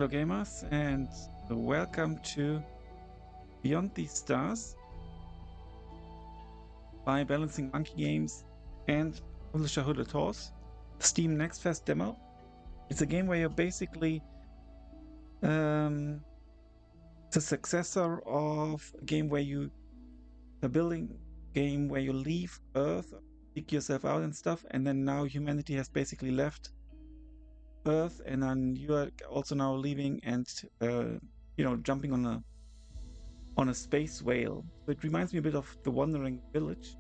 Hello gamers, and welcome to Beyond the Stars by Balancing Monkey Games and publisher Hooded Horse. Steam Next Fest demo. It's a game where you're basically the successor of a game where a building game where you leave Earth, dig yourself out and stuff, and then now humanity has basically left Earth, and then you are also now leaving and jumping on a space whale. So it reminds me a bit of The Wandering Village.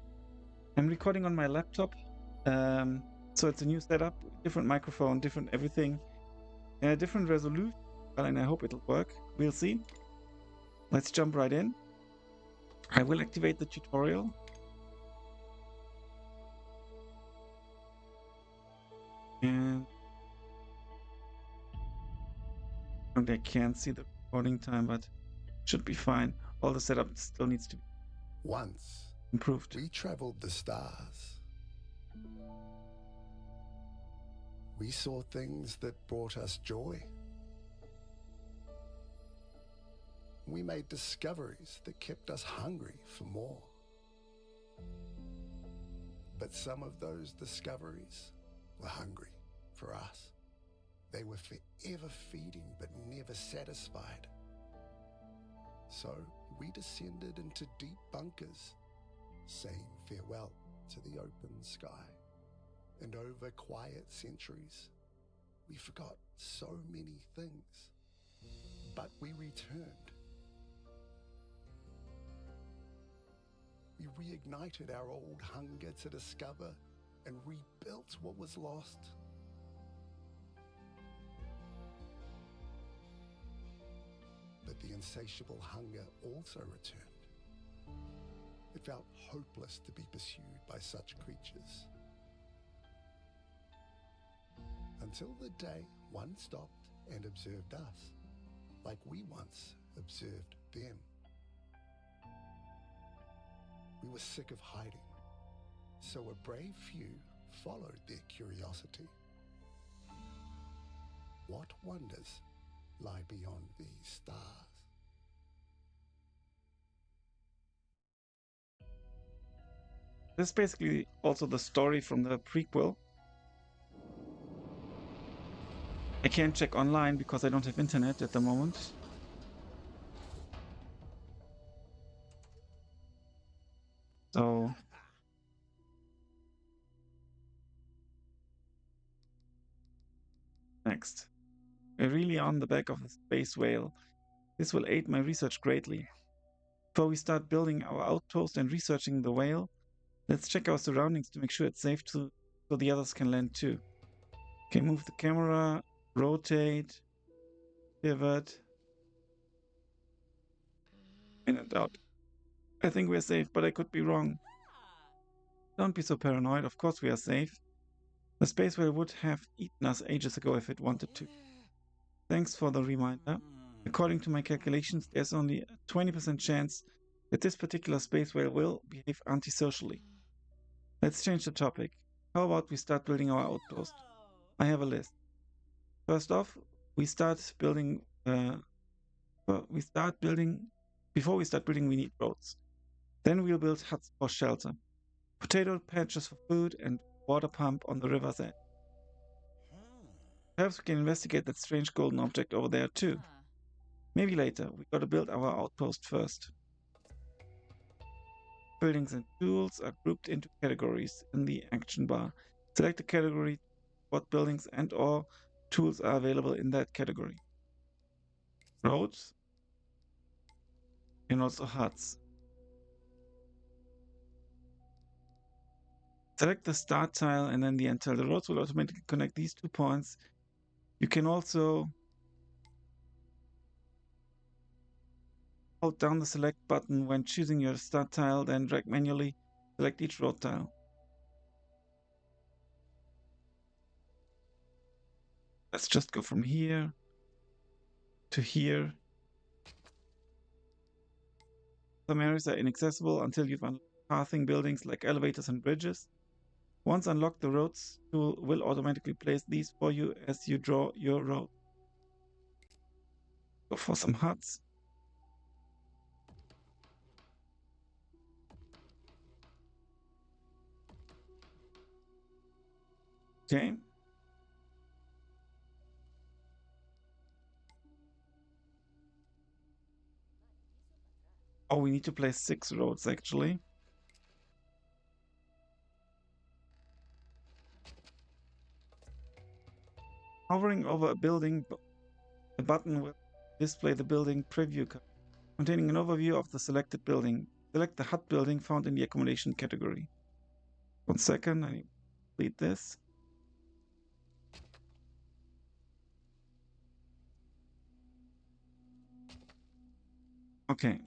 I'm recording on my laptop, so it's a new setup, different microphone, different everything, different resolution, and I hope it'll work. We'll see. Let's jump right in. I will activate the tutorial. And I can't see the recording time, but should be fine. All the setup still needs to be improved. We traveled the stars. We saw things that brought us joy. We made discoveries that kept us hungry for more. But some of those discoveries were hungry for us. They were forever feeding but never satisfied. So we descended into deep bunkers, saying farewell to the open sky. And over quiet centuries, we forgot so many things. But we returned. We reignited our old hunger to discover and rebuilt what was lost. But the insatiable hunger also returned. It felt hopeless to be pursued by such creatures. Until the day one stopped and observed us, like we once observed them. We were sick of hiding, so a brave few followed their curiosity. What wonders lie beyond these stars? This is basically also the story from the prequel. I can't check online because I don't have internet at the moment. So next. We're really on the back of a space whale. This will aid my research greatly. Before we start building our outpost and researching the whale, let's check our surroundings to make sure it's safe so the others can land too. Okay, move the camera, rotate, pivot, in and out. I think we're safe, but I could be wrong. Don't be so paranoid, of course we are safe. The space whale would have eaten us ages ago if it wanted to. Thanks for the reminder. According to my calculations, there's only a 20% chance that this particular space whale will behave antisocially. Let's change the topic. How about we start building our outpost? I have a list. First off, we start building. Before we start building, we need roads. Then we'll build huts for shelter, potato patches for food, and water pump on the river's edge. Perhaps we can investigate that strange golden object over there too. Maybe later. We gotta build our outpost first. Buildings and tools are grouped into categories in the action bar. Select a category, what buildings and or tools are available in that category. Roads and also huts. Select the start tile and then the end tile. The roads will automatically connect these 2 points. You can also hold down the select button when choosing your start tile, then drag manually, select each road tile. Let's just go from here to here. Some areas are inaccessible until you've unlocked pathing buildings like elevators and bridges. Once unlocked, the roads tool will automatically place these for you as you draw your road. Go for some huts. Okay. Oh, we need to place 6 roads actually. Hovering over a building, the button will display the building preview card containing an overview of the selected building. Select the hut building found in the accommodation category. 1 second, I need to complete this. Okay.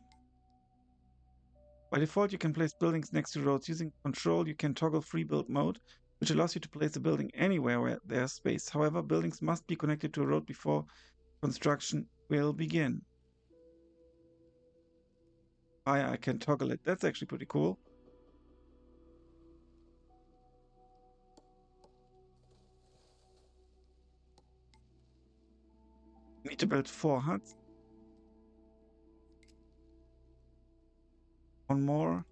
By default, you can place buildings next to roads. Using control, you can toggle free build mode, which allows you to place a building anywhere where there's space. However, buildings must be connected to a road before construction will begin. I can toggle it. That's actually pretty cool. Need to build 4 huts. 1 more.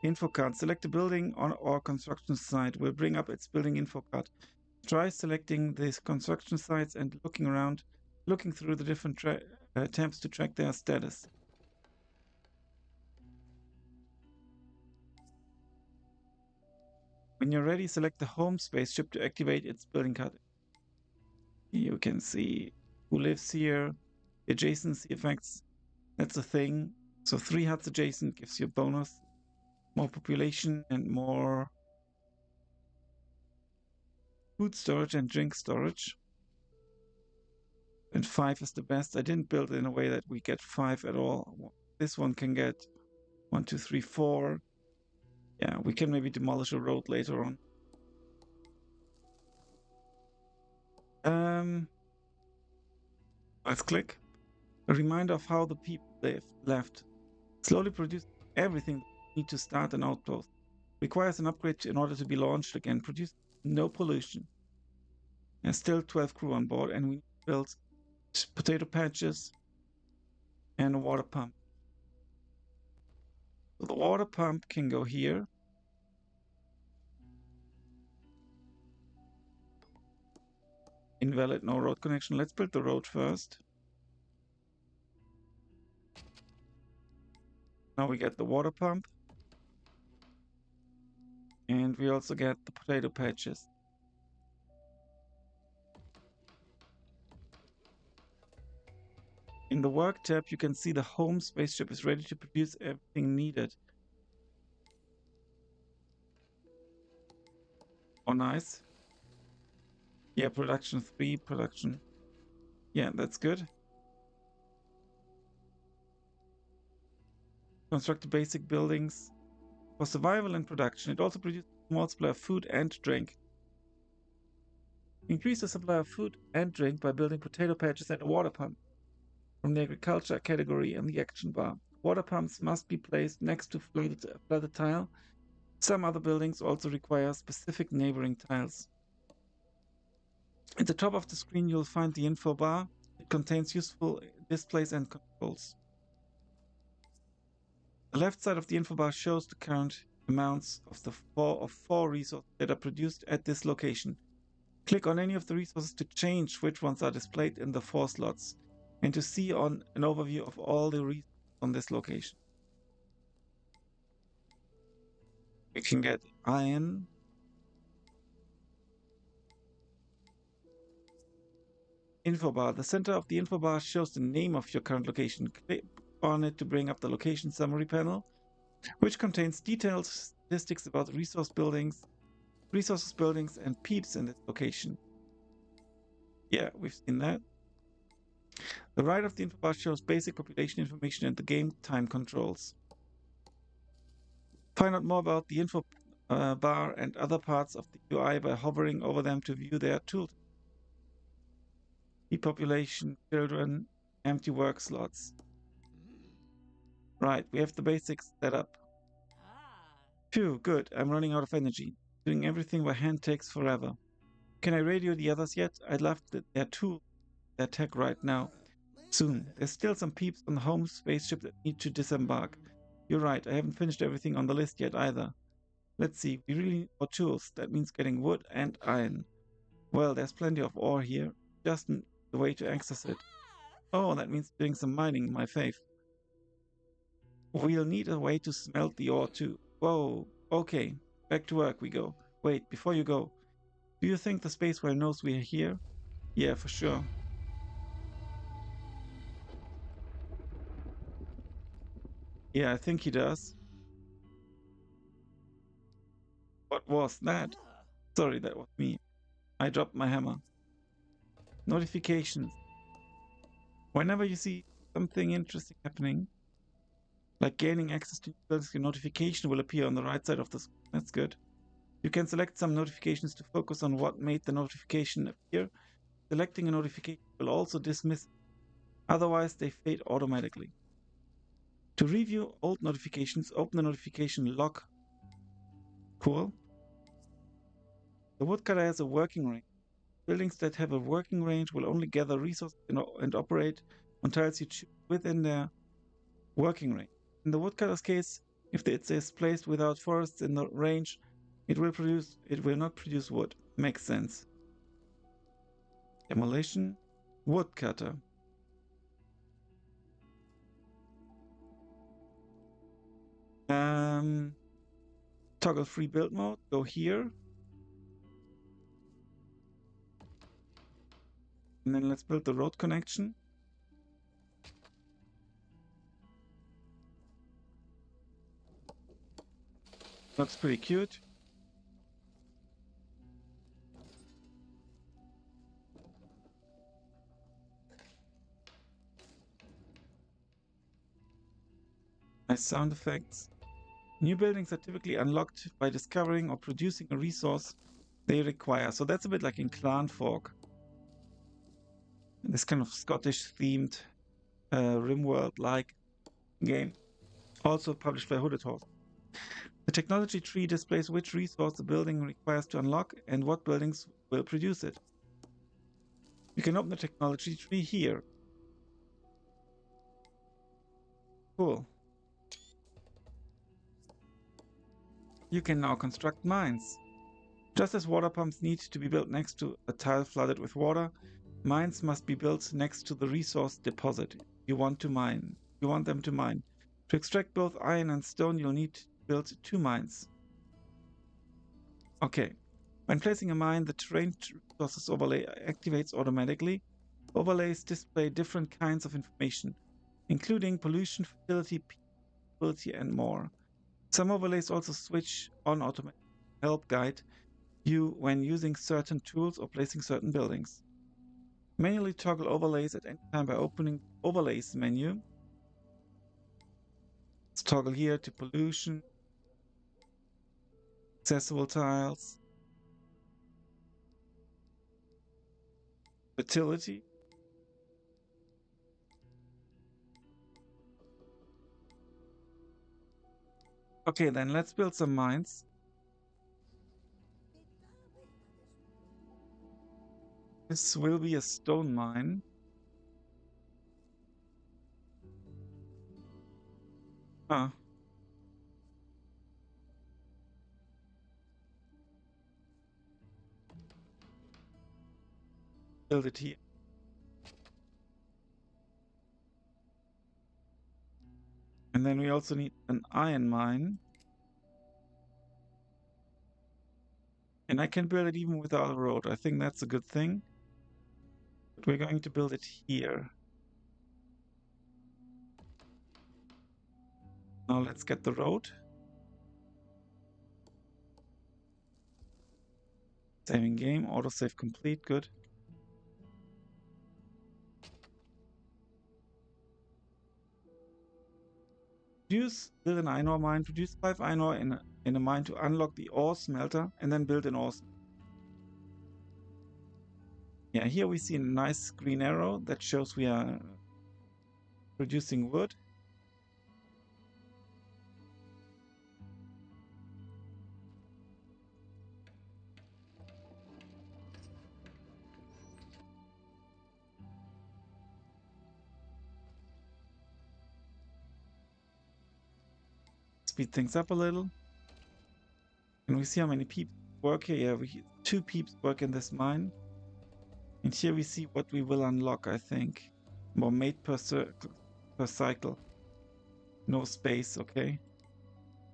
Info card. Select a building on or construction site. Will bring up its building info card. Try selecting these construction sites and looking through the different tabs to track their status. When you're ready, select the home spaceship to activate its building card. You can see who lives here, adjacency effects. That's a thing. So 3 huts adjacent gives you a bonus. More population and more food storage and drink storage. And 5 is the best. I didn't build it in a way that we get 5 at all. This one can get 1, 2, 3, 4. Yeah, we can maybe demolish a road later on. Let's click. A reminder of how the people left. Slowly produce everything you need to start an outpost. Requires an upgrade in order to be launched again. Produce no pollution. There's still 12 crew on board, and we build potato patches and a water pump. So the water pump can go here. Invalid, no road connection. Let's build the road first. Now we get the water pump. And we also get the potato patches. In the work tab, you can see the home spaceship is ready to produce everything needed. Oh, nice. Yeah, production 3, production. Yeah, that's good. Construct the basic buildings for survival and production. It also produces a small supply of food and drink. Increase the supply of food and drink by building potato patches and a water pump from the agriculture category in the action bar. Water pumps must be placed next to flooded tile. Some other buildings also require specific neighboring tiles. At the top of the screen, you'll find the info bar. It contains useful displays and controls. The left side of the info bar shows the current amounts of the 4 resources that are produced at this location. Click on any of the resources to change which ones are displayed in the 4 slots and to see an overview of all the resources on this location. We can get iron. Info bar. The center of the info bar shows the name of your current location. Click on it to bring up the location summary panel, which contains detailed statistics about resources, buildings, and peeps in this location. Yeah, we've seen that. The right of the info bar shows basic population information and the game time controls. Find out more about the info bar and other parts of the UI by hovering over them to view their tooltip. Depopulation, children, empty work slots. Right, we have the basics set up. Phew, good. I'm running out of energy. Doing everything by hand takes forever. Can I radio the others yet? I'd love their tool their tech right now. Soon. There's still some peeps on the home spaceship that need to disembark. You're right, I haven't finished everything on the list yet either. Let's see, we really need more tools. That means getting wood and iron. Well, there's plenty of ore here, just the way to access it. Oh, that means doing some mining, my faith. We'll need a way to smelt the ore too. Whoa, okay, back to work we go. Wait, before you go, do you think the space whale knows we're here? Yeah, for sure. Yeah, I think he does. What was that? Sorry, that was me. I dropped my hammer. Notifications. Whenever you see something interesting happening, like gaining access to buildings, your notification will appear on the right side of the screen. That's good. You can select some notifications to focus on what made the notification appear. Selecting a notification will also dismiss it. Otherwise, they fade automatically. To review old notifications, open the notification log. Cool. The woodcutter has a working range. Buildings that have a working range will only gather resources and operate on tiles you choose within their working range. In the woodcutter's case, if it is placed without forests in the range, it will not produce wood. Makes sense. Demolition, woodcutter. Toggle free build mode. Go here. And then let's build the road connection. Looks pretty cute. Nice sound effects. New buildings are typically unlocked by discovering or producing a resource they require. So that's a bit like in Clan Fork. This kind of Scottish themed RimWorld-like game. Also published by Hooded Horse. The technology tree displays which resource the building requires to unlock and what buildings will produce it. You can open the technology tree here. Cool. You can now construct mines. Just as water pumps need to be built next to a tile flooded with water, mines must be built next to the resource deposit you want them to mine. To extract both iron and stone, you'll need to build 2 mines. Okay. When placing a mine, the terrain resources overlay activates automatically. Overlays display different kinds of information, including pollution, fertility, peat, and more. Some overlays also switch on automatically to help guide you when using certain tools or placing certain buildings. Manually toggle overlays at any time by opening the Overlays menu. Let's toggle here to pollution, accessible tiles, fertility. Okay, then let's build some mines. This will be a stone mine. Ah. Build it here. And then we also need an iron mine. And I can build it even without a road. I think that's a good thing. But we're going to build it here. Now let's get the road. Saving game, autosave complete, good. Build an iron ore mine, produce 5 iron ore in a mine to unlock the ore smelter, and then build an ore smelter. Yeah, here we see a nice green arrow that shows we are producing wood. speed things up a little. Can we see how many people work here? Yeah, 2 people work in this mine. And here we see what we will unlock, I think. More made per cycle. No space, okay.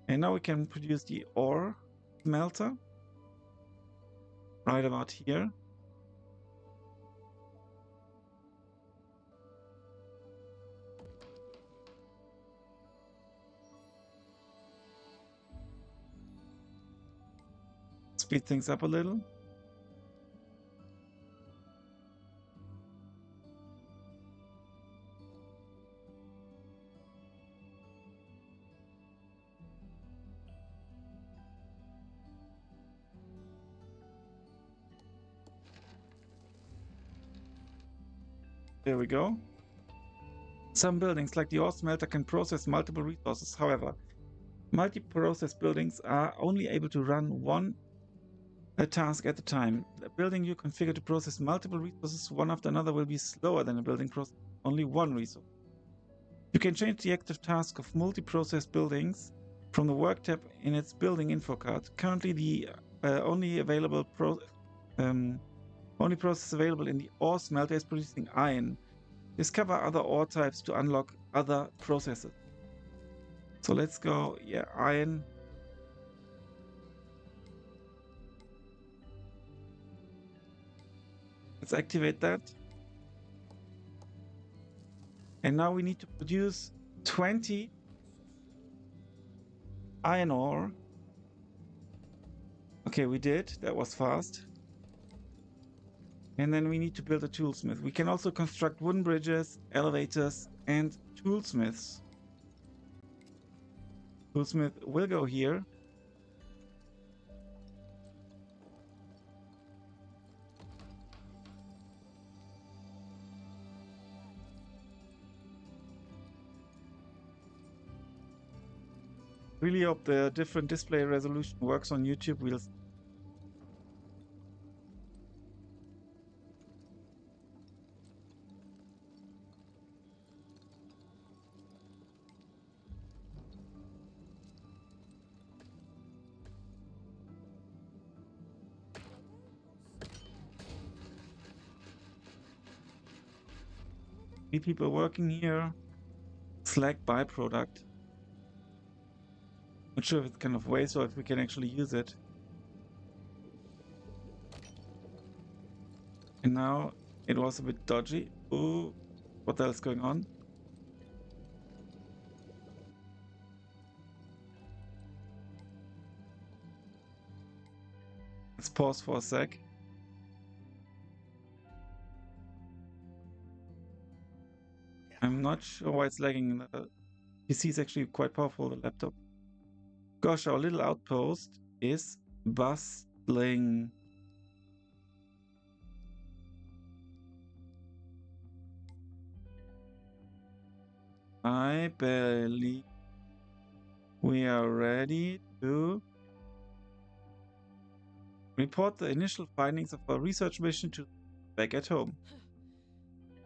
And now we can produce the ore smelter. Right about here. Speed things up a little. There we go. Some buildings, like the ore smelter, can process multiple resources. However, multi-process buildings are only able to run one task at a time. A building you configure to process multiple resources one after another will be slower than a building processing only one resource. You can change the active task of multi-process buildings from the work tab in its building info card. Currently, the only process available in the ore smelter is producing iron. Discover other ore types to unlock other processes. So let's go, yeah, iron. Let's activate that. And now we need to produce 20 iron ore. Okay, we did. That was fast. And then we need to build a toolsmith. We can also construct wooden bridges, elevators, and toolsmiths. Toolsmith will go here. Really hope the different display resolution works on YouTube. We'll see people working here. Slag byproduct. Not sure if it's kind of waste or if we can actually use it. And now it was a bit dodgy. Ooh, what the hell is going on? Let's pause for a sec. I'm not sure why it's lagging. The PC is actually quite powerful, the laptop. Gosh, our little outpost is bustling. I believe we are ready to report the initial findings of our research mission to back at home.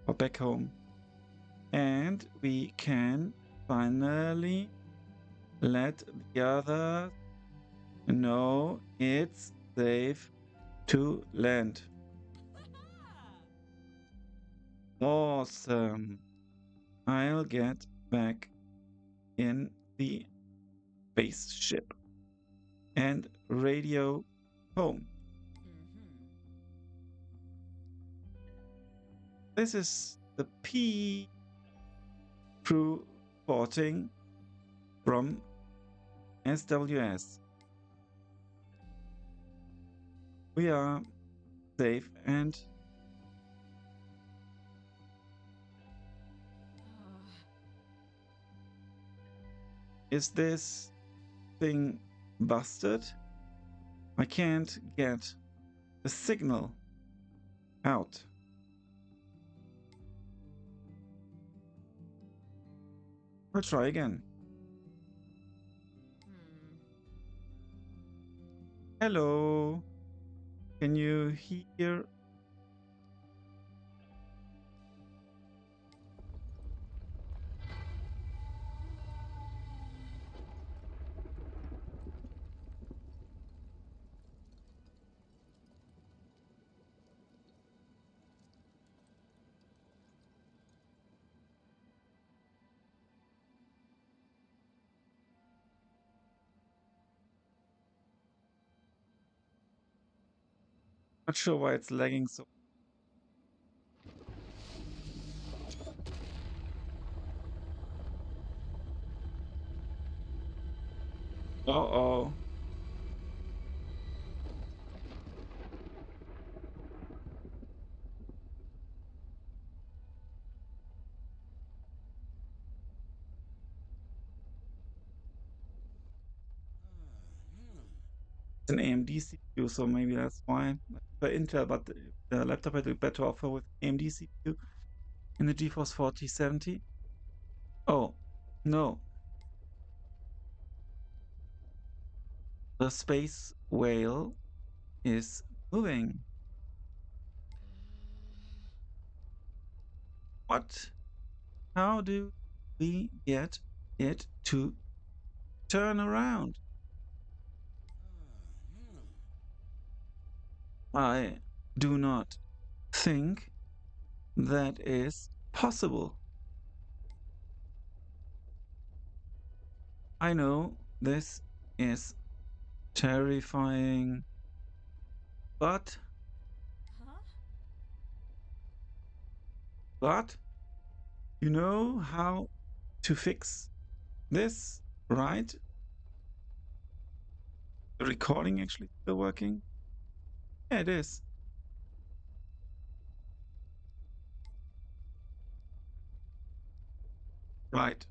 Or back home. And we can finally let the others know it's safe to land. Awesome. I'll get back in the spaceship and radio home. This is the P crew reporting from SWS. We are safe and is this thing busted? I can't get the signal out. I'll try again. Hello. Can you hear? Not sure why it's lagging so. Uh-oh. It's an AMD CPU, so maybe that's why. For Intel, but the laptop had a better offer with AMD CPU in the GeForce 4070. Oh, no. The space whale is moving. What? How do we get it to turn around? I do not think that is possible. I know this is terrifying, but but you know how to fix this, right? The recording actually still working? Yeah, it is. Right.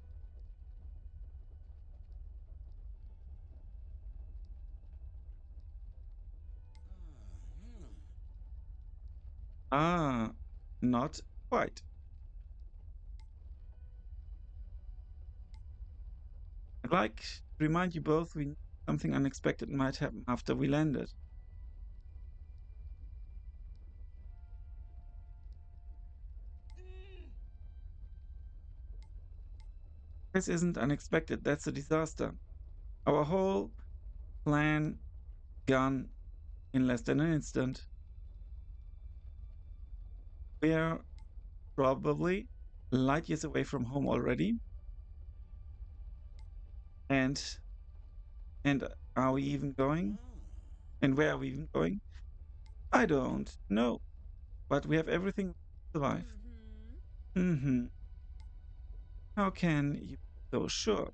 Ah, not quite. I'd like to remind you both we knew something unexpected might happen after we landed. This isn't unexpected, that's a disaster. Our whole plan gone in less than an instant. We're probably light years away from home already. And and are we even going? And where are we even going? I don't know. But we have everything to survive. Mm-hmm. How can you be so sure?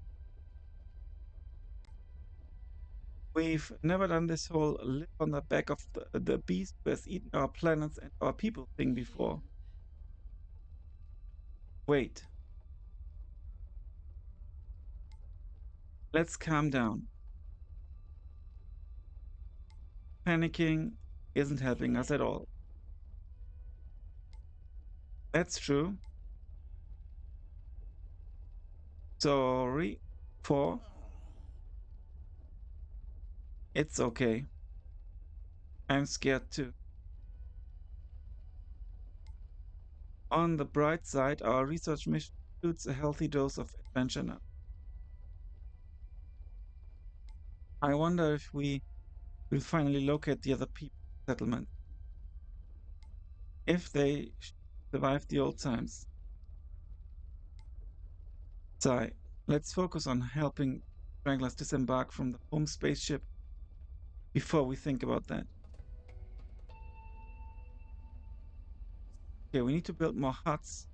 We've never done this whole live on the back of the beast who has eaten our planets and our people thing before. Wait, let's calm down. Panicking isn't helping us at all. That's true. Sorry for. It's okay. I'm scared too. On the bright side, our research mission includes a healthy dose of adventure now. I wonder if we will finally locate the other people settlement. If they survive the old times. Sai, let's focus on helping Stranglers disembark from the home spaceship before we think about that. Okay, we need to build more huts.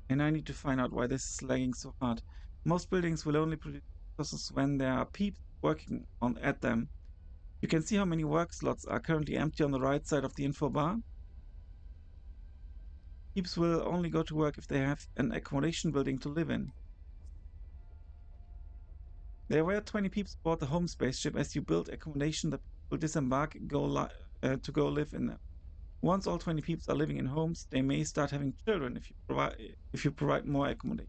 And I need to find out why this is lagging so hard. Most buildings will only produce resources when there are peeps working on at them. You can see how many work slots are currently empty on the right side of the info bar. Peeps will only go to work if they have an accommodation building to live in. There were 20 peeps aboard the home spaceship. As you build accommodation, the people will disembark to go live in them. Once all 20 peeps are living in homes, they may start having children if you provide more accommodation.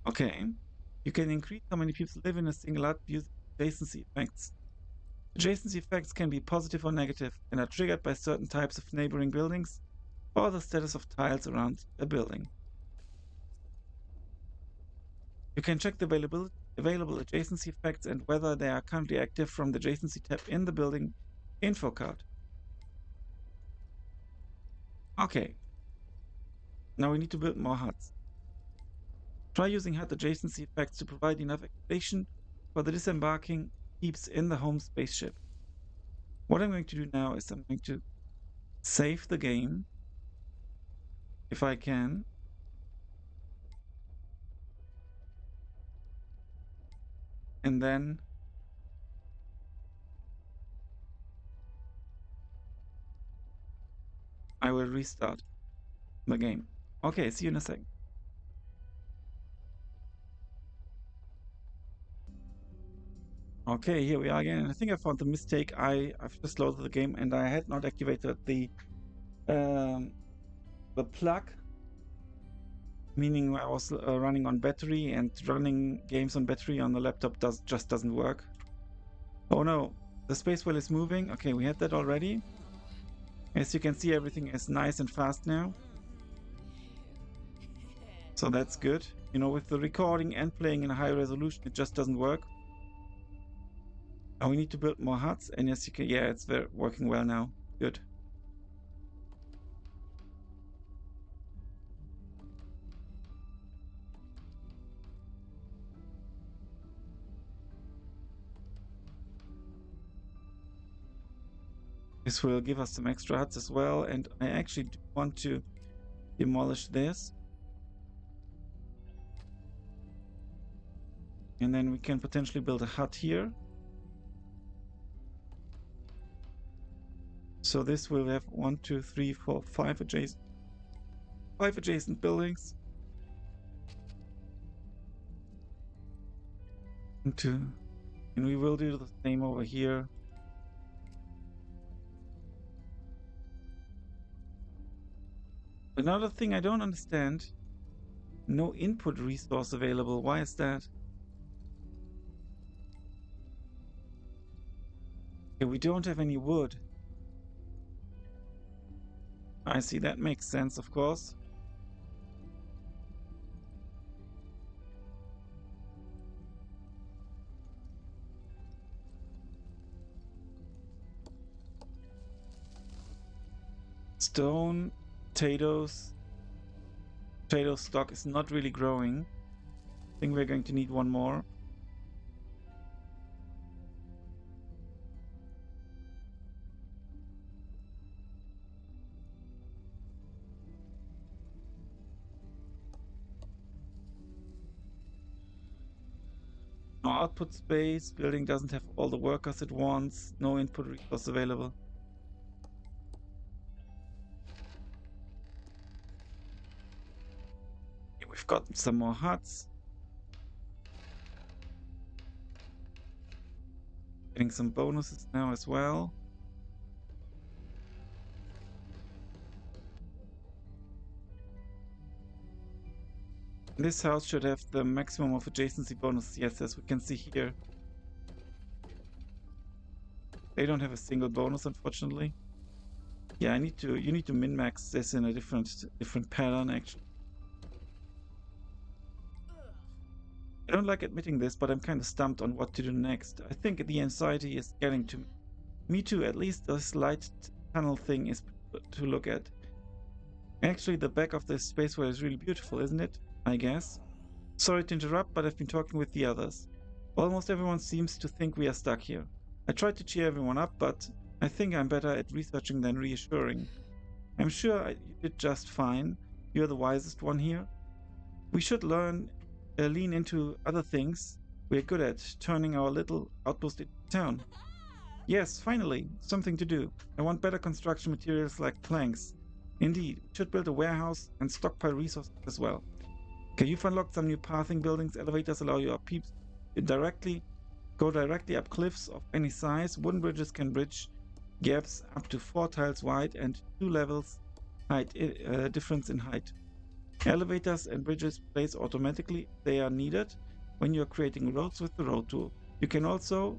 Okay. You can increase how many peeps live in a single hut using adjacency effects. Adjacency effects can be positive or negative and are triggered by certain types of neighboring buildings or the status of tiles around a building. You can check the available adjacency effects and whether they are currently active from the adjacency tab in the building info card. Okay. Now we need to build more huts. Try using hut adjacency effects to provide enough accommodation for the disembarking peeps in the home spaceship. What I'm going to do now is I'm going to save the game, if I can. And then I will restart the game. Okay, see you in a second. Okay, here we are again. I think I found the mistake. I've just loaded the game and I had not activated the plug, meaning I was running on battery, and running games on battery on the laptop just doesn't work. Oh no, the space whale is moving. Okay, we had that already. As you can see, everything is nice and fast now. So that's good. You know, with the recording and playing in a high resolution, it just doesn't work. Oh, we need to build more huts, and yes, you can. Yeah, it's working well now. Good. This will give us some extra huts as well, and I actually do want to demolish this. And then we can potentially build a hut here. So this will have 1, 2, 3, 4, 5 adjacent buildings. And we will do the same over here. Another thing I don't understand, no input resource available. Why is that? Okay, we don't have any wood. I see, that makes sense, of course. Stone, potatoes. Potato stock is not really growing. I think we're going to need one more. No output space. Building doesn't have all the workers it wants. No input resource available. We've got some more huts. Getting some bonuses now as well. This house should have the maximum of adjacency bonus. Yes, as we can see here. They don't have a single bonus, unfortunately. Yeah, you need to min-max this in a different pattern, actually. I don't like admitting this, but I'm kind of stumped on what to do next. I think the anxiety is getting to me. Me too, at least this light tunnel thing is to look at. Actually, the back of this spaceway is really beautiful, isn't it? I guess. Sorry to interrupt, but I've been talking with the others. Almost everyone seems to think we are stuck here. I tried to cheer everyone up, but I think I'm better at researching than reassuring. I'm sure you did just fine. You're the wisest one here. We should lean into other things we're good at, turning our little outpost into town. Yes, finally, something to do. I want better construction materials like planks. Indeed, we should build a warehouse and stockpile resources as well. Okay, you've unlocked some new pathing buildings. Elevators allow your peeps to go directly up cliffs of any size. Wooden bridges can bridge gaps up to 4 tiles wide and 2 levels difference in height. Elevators and bridges place automatically if they are needed when you're creating roads with the road tool. You can also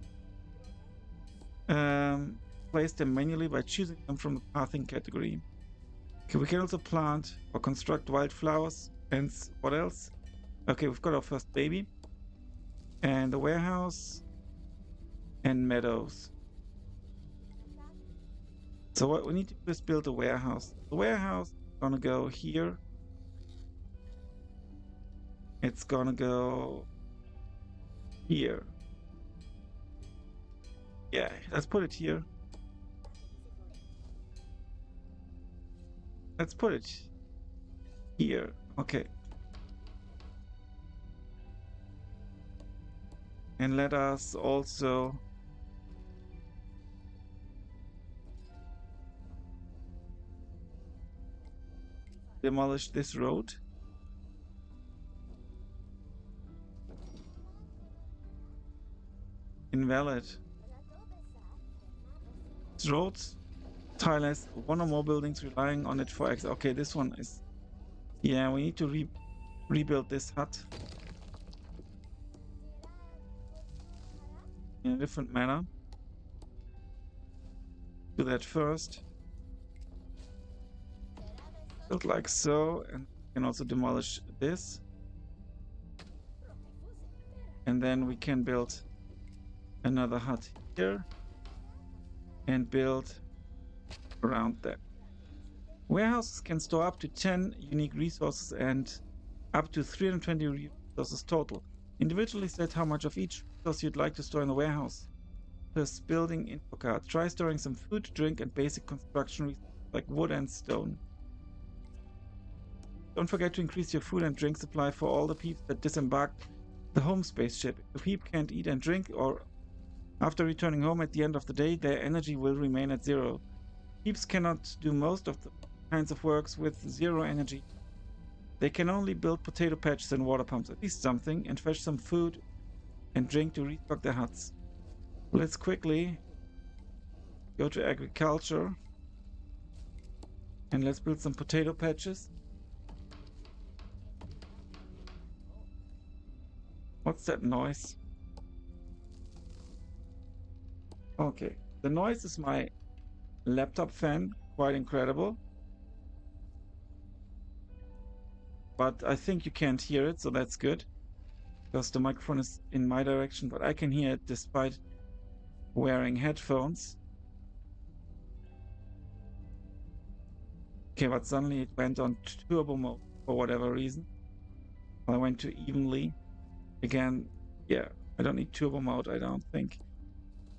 place them manually by choosing them from the pathing category. Okay, we can also plant or construct wildflowers and what else? Okay, we've got our first baby. And the warehouse and meadows. So what we need to do is build a warehouse. The warehouse is gonna go here. It's gonna go here. Yeah, let's put it here. Let's put it here. Okay. And let us also demolish this road. Invalid. This road tile has one or more buildings relying on it for access. Okay, this one is... Yeah, we need to rebuild this hut in a different manner. Do that first. Build like so, and we can also demolish this. And then we can build another hut here and build around that. Warehouses can store up to 10 unique resources and up to 320 resources total. Individually set how much of each resource you'd like to store in the warehouse. First, building info card. Try storing some food, drink, and basic construction resources like wood and stone. Don't forget to increase your food and drink supply for all the peeps that disembarked the home spaceship. If the peep can't eat and drink, or after returning home at the end of the day, their energy will remain at zero. Peeps cannot do most of the kinds of works with zero energy. They can only build potato patches and water pumps, at least something, and fetch some food and drink to restock their huts. Let's quickly go to agriculture and let's build some potato patches. What's that noise? Okay, the noise is my laptop fan, quite incredible. But I think you can't hear it, so that's good. Because the microphone is in my direction, but I can hear it despite wearing headphones. Okay, but suddenly it went on turbo mode for whatever reason. I went to evenly. Again, yeah, I don't need turbo mode, I don't think.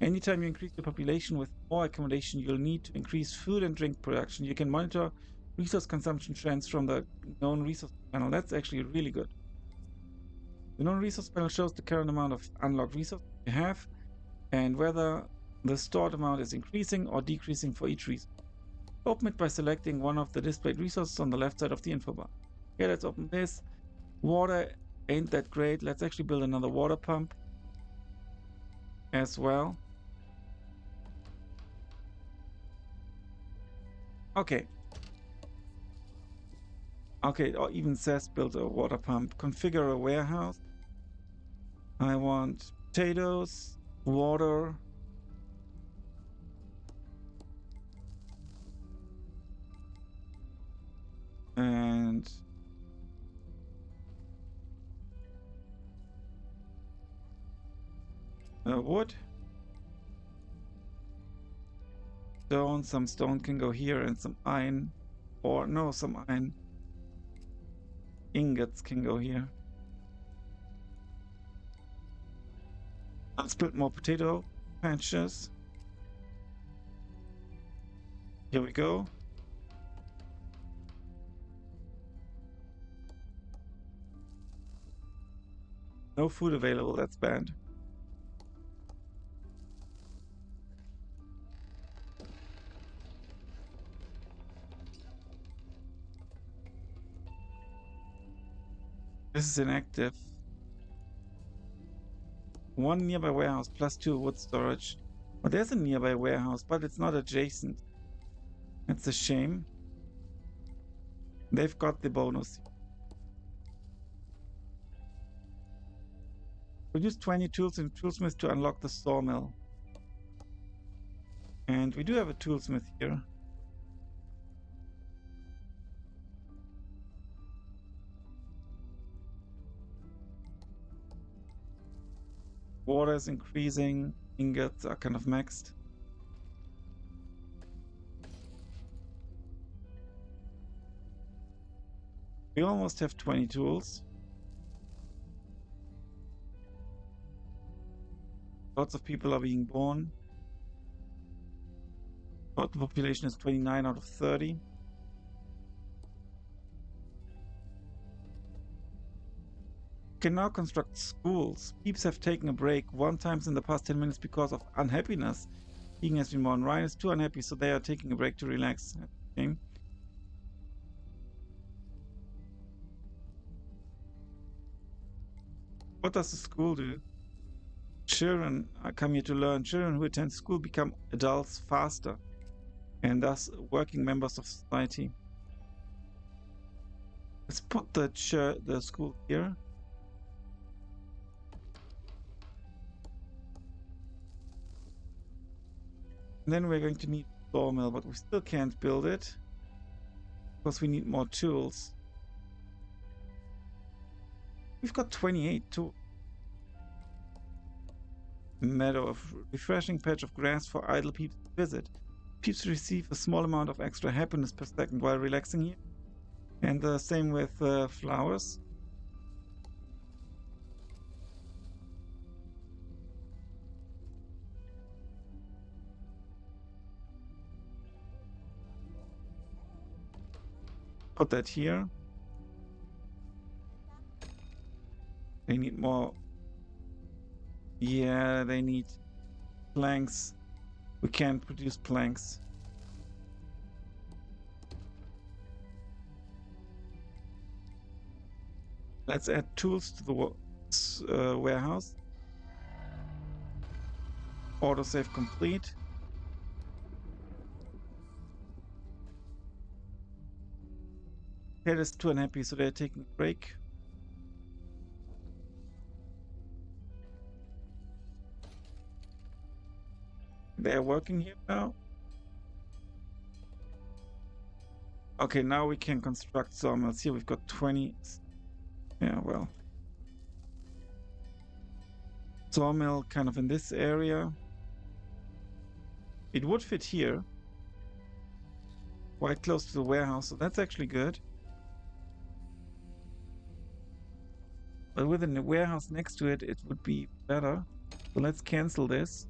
Anytime you increase your population with more accommodation, you'll need to increase food and drink production. You can monitor resource consumption trends from the known resource panel. That's actually really good. The known resource panel shows the current amount of unlocked resources you have and whether the stored amount is increasing or decreasing for each resource. Open it by selecting one of the displayed resources on the left side of the info bar. Okay, let's open this. Water ain't that great. Let's actually build another water pump as well. Okay. Okay, it even says build a water pump. Configure a warehouse. I want potatoes, water, and wood. Stone, some stone can go here, and some iron, or no, some iron ingots can go here. Let's build more potato patches. Here we go. No food available, that's bad. This is inactive. One nearby warehouse plus 2 wood storage. Well, there's a nearby warehouse, but it's not adjacent. That's a shame. They've got the bonus. Produce 20 tools in toolsmith to unlock the sawmill. And we do have a toolsmith here. Water is increasing. Ingots are kind of maxed. We almost have 20 tools. Lots of people are being born. But the population is 29 out of 30. can now construct schools. Peeps have taken a break one time in the past 10 minutes because of unhappiness. Keegan has been more and Ryan is too unhappy, so they are taking a break to relax. Okay. What does the school do? Children come here to learn. Children who attend school become adults faster and thus working members of society. Let's put the school here. And then we're going to need a sawmill, but we still can't build it because we need more tools. We've got 28 tools. Meadow of refreshing patch of grass for idle peeps to visit. Peeps receive a small amount of extra happiness per second while relaxing here. And the same with flowers. Put that here. They need more. Yeah, they need planks. We can't produce planks. Let's add tools to the warehouse. Autosave complete. Cat is too unhappy, so they're taking a break. They're working here now. Okay, now we can construct sawmills. Here we've got 20. Yeah, well. Sawmill kind of in this area. It would fit here. Quite close to the warehouse, so that's actually good. But with a warehouse next to it, it would be better. So let's cancel this.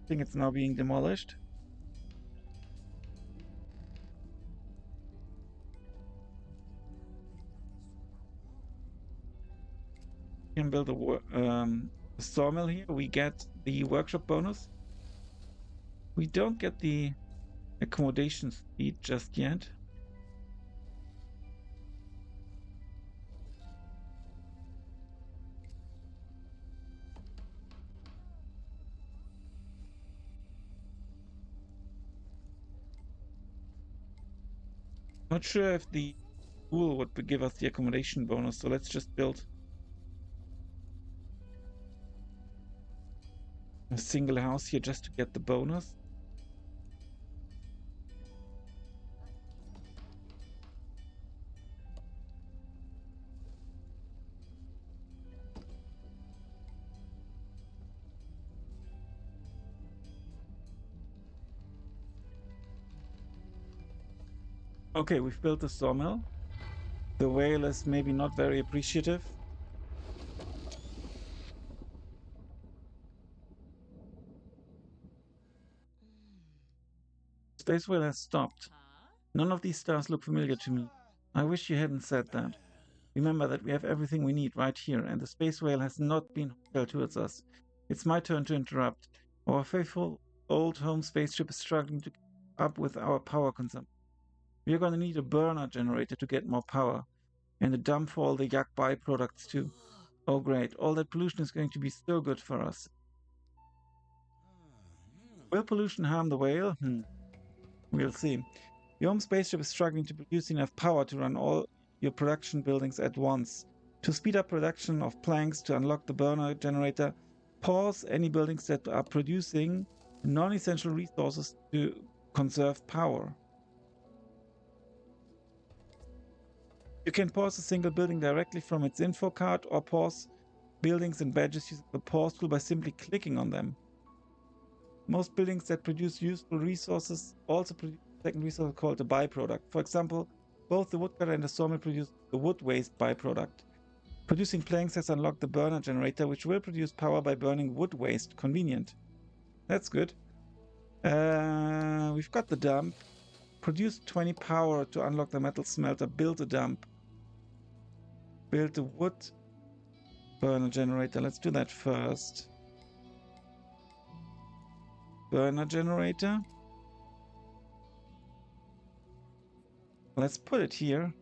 I think it's now being demolished. We can build a sawmill here. We get the workshop bonus. We don't get the accommodation speed just yet. Not sure if the school would give us the accommodation bonus, so let's just build a single house here just to get the bonus. Okay, we've built a sawmill. The whale is maybe not very appreciative. Space whale has stopped. None of these stars look familiar to me. I wish you hadn't said that. Remember that we have everything we need right here, and the space whale has not been hostile towards us. It's my turn to interrupt. Our faithful old home spaceship is struggling to keep up with our power consumption. We are going to need a burner generator to get more power, and a dump for all the yuck byproducts too. Oh great, all that pollution is going to be so good for us. Will pollution harm the whale? We'll see. Your home spaceship is struggling to produce enough power to run all your production buildings at once. To speed up production of planks to unlock the burner generator, pause any buildings that are producing non-essential resources to conserve power. You can pause a single building directly from its info card or pause buildings and badges using the pause tool by simply clicking on them. Most buildings that produce useful resources also produce a second resource called a byproduct. For example, both the woodcutter and the sawmill produce the wood waste byproduct. Producing planks has unlocked the burner generator, which will produce power by burning wood waste. Convenient. That's good. We've got the dump. Produce 20 power to unlock the metal smelter. Build a dump. Build the wood burner generator. Let's do that first. Burner generator. Let's put it here.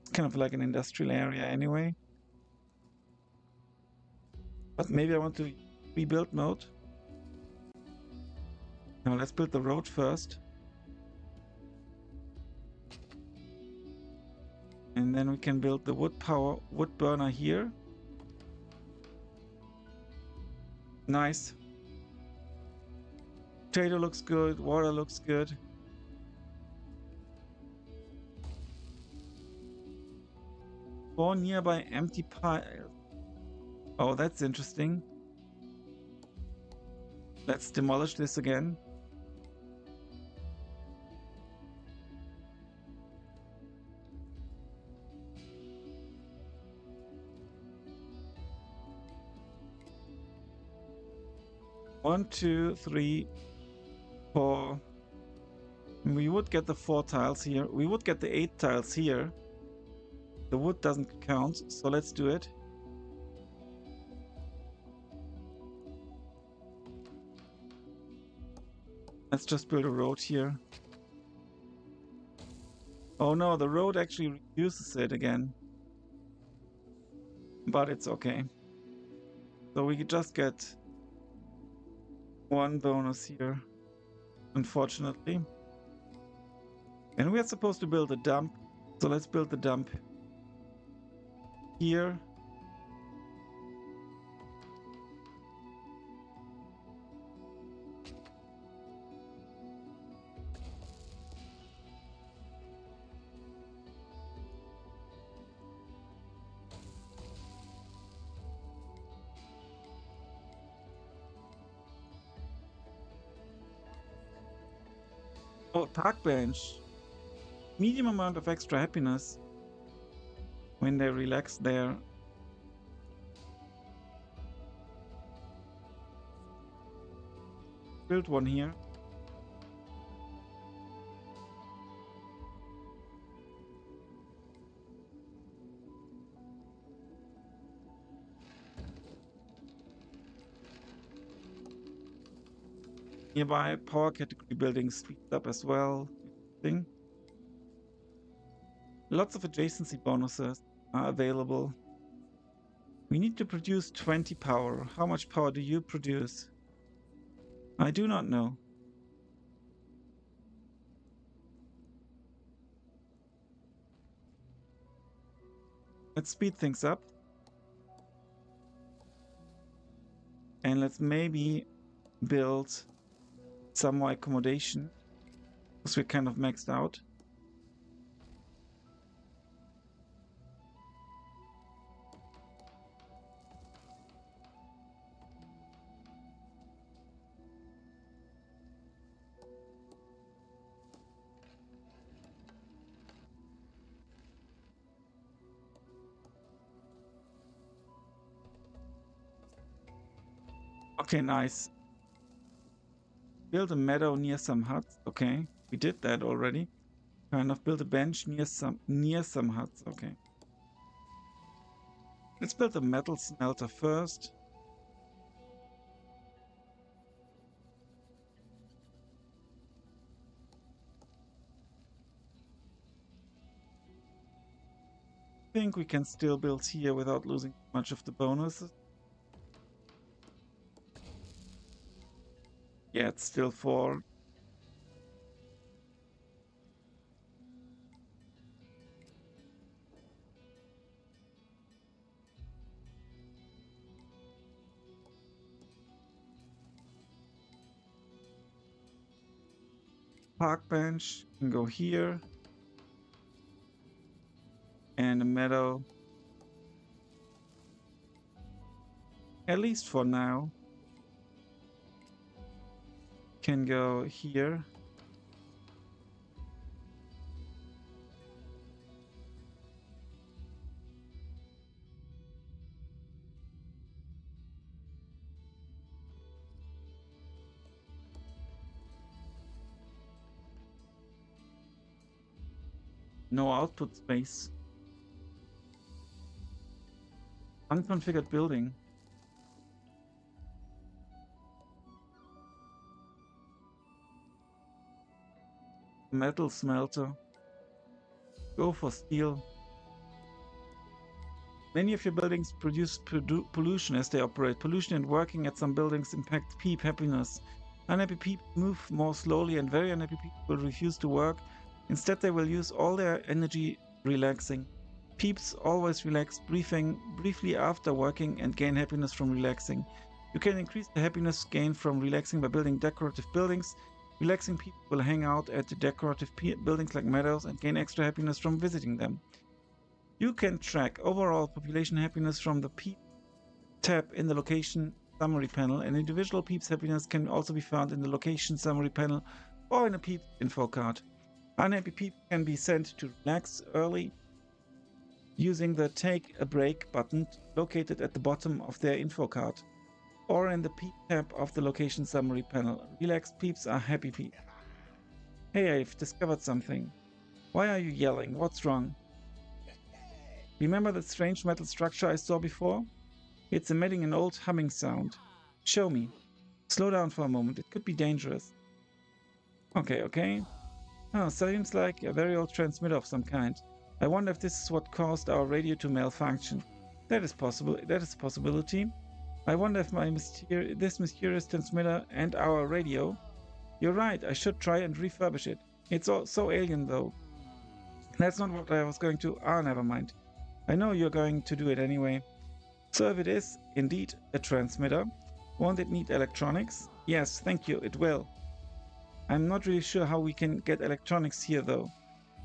It's kind of like an industrial area anyway. But maybe I want to rebuild mode. Now let's build the road first. And then we can build the wood burner here. Nice. Potato looks good, water looks good. Four nearby empty piles. Oh, that's interesting. Let's demolish this again. One, two, three, four. We would get the 4 tiles here. We would get the 8 tiles here. The wood doesn't count, so let's do it. Let's just build a road here. Oh no, the road actually reduces it again. But it's okay. So we could just get 1 bonus here, unfortunately. And we are supposed to build a dump. So let's build the dump here. Oh, park bench. Medium amount of extra happiness when they relax there. Build one here. Nearby power category building speeds up as well. Thing. Lots of adjacency bonuses are available. We need to produce 20 power. How much power do you produce? I do not know. Let's speed things up. And let's maybe build some more accommodation, because we're kind of maxed out. Okay, nice. Build a meadow near some huts. Okay, we did that already. Kind of build a bench near some huts. Okay. Let's build a metal smelter first. I think we can still build here without losing much of the bonuses. Yeah, it's still 4. Park bench can go here. And a meadow. At least for now. Can go here. No output space. Unconfigured building. Metal smelter. Go for steel. Many of your buildings produce pollution as they operate. Pollution and working at some buildings impact peep happiness. Unhappy people move more slowly, and very unhappy people will refuse to work. Instead, they will use all their energy relaxing. Peeps always relax briefly after working and gain happiness from relaxing. You can increase the happiness gained from relaxing by building decorative buildings. Relaxing people will hang out at the decorative buildings like meadows and gain extra happiness from visiting them. You can track overall population happiness from the Peep tab in the location summary panel, and individual Peep's happiness can also be found in the location summary panel or in a Peep info card. Unhappy Peep can be sent to relax early using the Take a Break button located at the bottom of their info card, or in the Peep tab of the location summary panel. Relaxed Peeps are happy Peeps. Hey, I've discovered something. Why are you yelling? What's wrong? Remember that strange metal structure I saw before? It's emitting an old humming sound. Show me. Slow down for a moment. It could be dangerous. Okay. Oh, seems like a very old transmitter of some kind. I wonder if this is what caused our radio to malfunction. That is possible. That is a possibility. I wonder if this mysterious transmitter and our radio. You're right. I should try and refurbish it. It's all so alien, though. That's not what I was going to. Never mind. I know you're going to do it anyway. So if it is indeed a transmitter, won't it need electronics? Yes, thank you, it will. I'm not really sure how we can get electronics here though.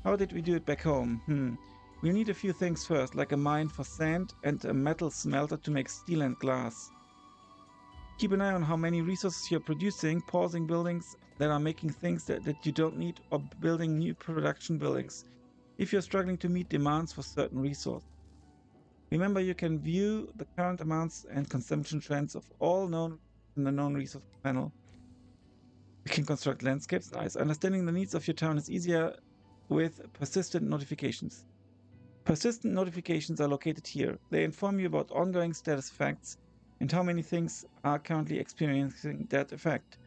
How did we do it back home? We'll need a few things first, like a mine for sand and a metal smelter to make steel and glass. Keep an eye on how many resources you're producing, pausing buildings that are making things that you don't need, or building new production buildings, if you're struggling to meet demands for certain resources. Remember, you can view the current amounts and consumption trends of all known in the known resource panel. You can construct landscapes. Nice. Understanding the needs of your town is easier with persistent notifications. Persistent notifications are located here. They inform you about ongoing status effects and how many things are currently experiencing that effect.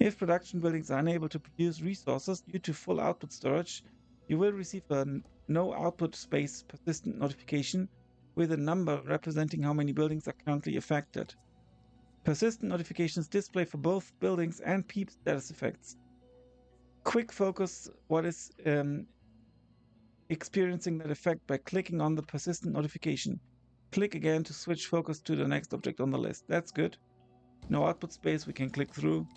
If production buildings are unable to produce resources due to full output storage, you will receive a no output space persistent notification with a number representing how many buildings are currently affected. Persistent notifications display for both buildings and Peep status effects. Quick focus what is experiencing that effect by clicking on the persistent notification. Click again to switch focus to the next object on the list. That's good. No output space, we can click through.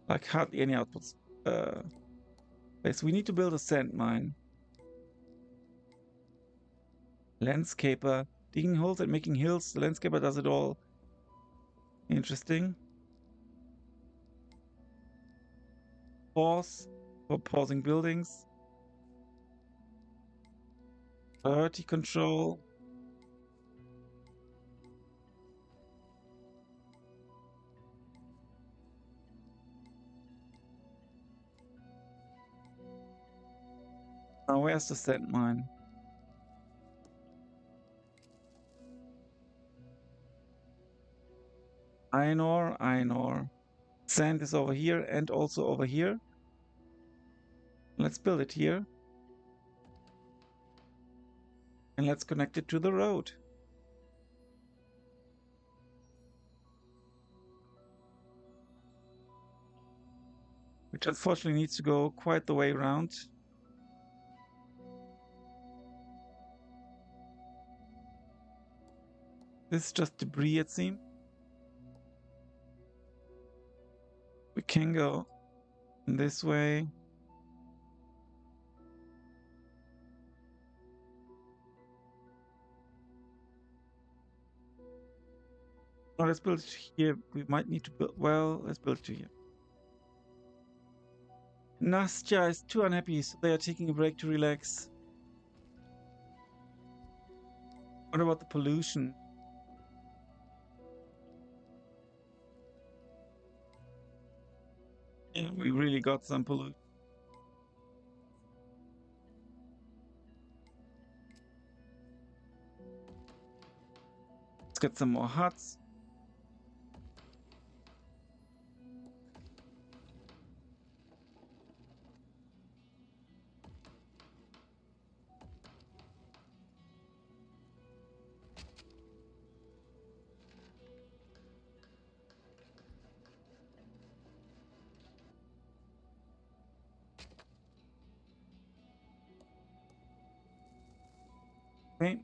Like hardly any outputs. Space. We need to build a sand mine. Landscaper. Digging holes and making hills. The landscaper does it all. Interesting. Pause for pausing buildings. Priority control. Now where's the sand mine? Iron ore. Sand is over here and also over here. Let's build it here. And let's connect it to the road. Which unfortunately needs to go quite the way around. This is just debris, it seems. We can go this way. Oh, let's build it here. We might need to build. Well, let's build it here. Nastya is too unhappy, so they are taking a break to relax. What about the pollution? Yeah, we really got some pollution. get some more huts. Okay.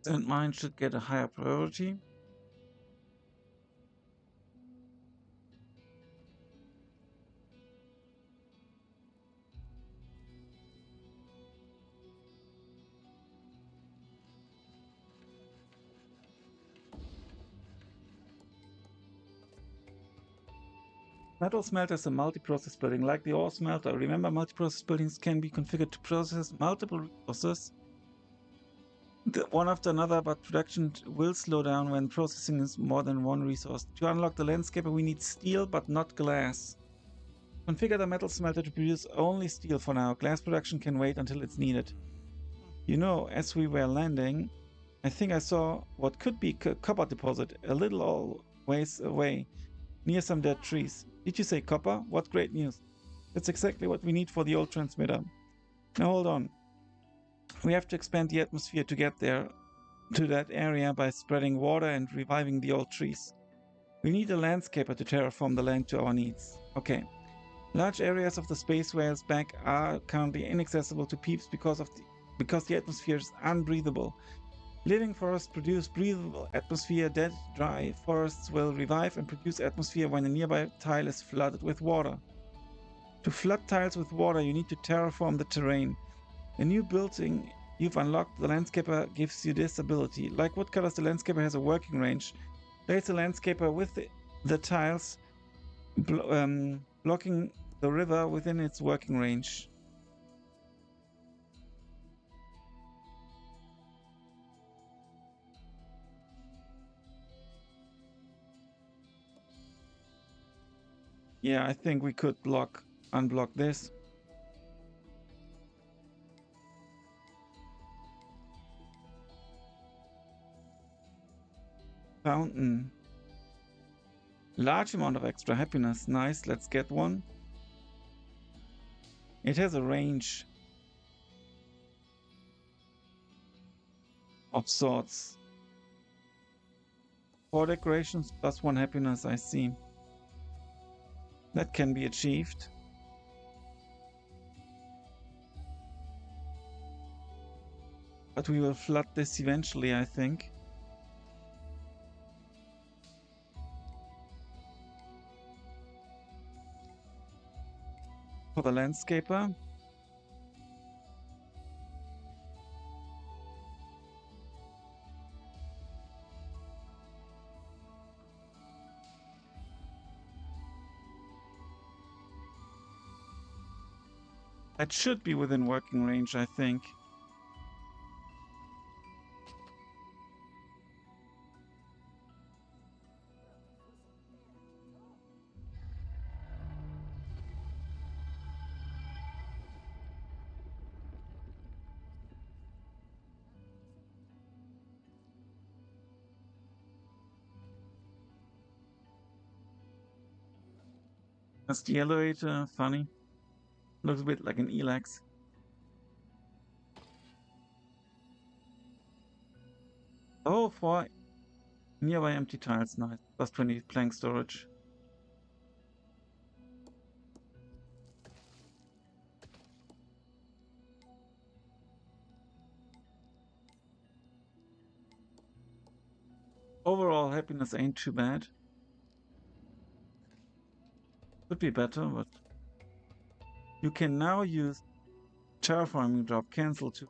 And mine should get a higher priority. Metal smelter is a multi-process building, like the ore smelter. Remember, multi-process buildings can be configured to process multiple resources, one after another, but production will slow down when processing is more than one resource. To unlock the landscaper, we need steel, but not glass. Configure the metal smelter to produce only steel for now. Glass production can wait until it's needed. You know, as we were landing, I think I saw what could be a copper deposit a little ways away, near some dead trees. Did you say copper? What great news. That's exactly what we need for the old transmitter. Now hold on. We have to expand the atmosphere to get there, to that area, by spreading water and reviving the old trees. We need a landscaper to terraform the land to our needs. Okay. Large areas of the space whale's back are currently inaccessible to peeps because the atmosphere is unbreathable. Living forests produce breathable atmosphere. Dead, dry forests will revive and produce atmosphere when a nearby tile is flooded with water. To flood tiles with water, you need to terraform the terrain. A new building you've unlocked, the landscaper, gives you this ability. Like Woodcutters, the landscaper has a working range. Place a landscaper with the tiles blocking the river within its working range. Yeah, I think we could unblock this. Fountain. Large amount of extra happiness. Nice, let's get one. It has a range of sorts. 4 decorations plus 1 happiness, I see. That can be achieved. But we will flood this eventually, I think. For the landscaper. That should be within working range, I think. That's the elevator. Funny. Looks a bit like an Elex. Oh, 4 nearby empty tiles. Nice. Plus 20 plank storage. Overall, happiness ain't too bad. Could be better, but you can now use terraforming job cancel to.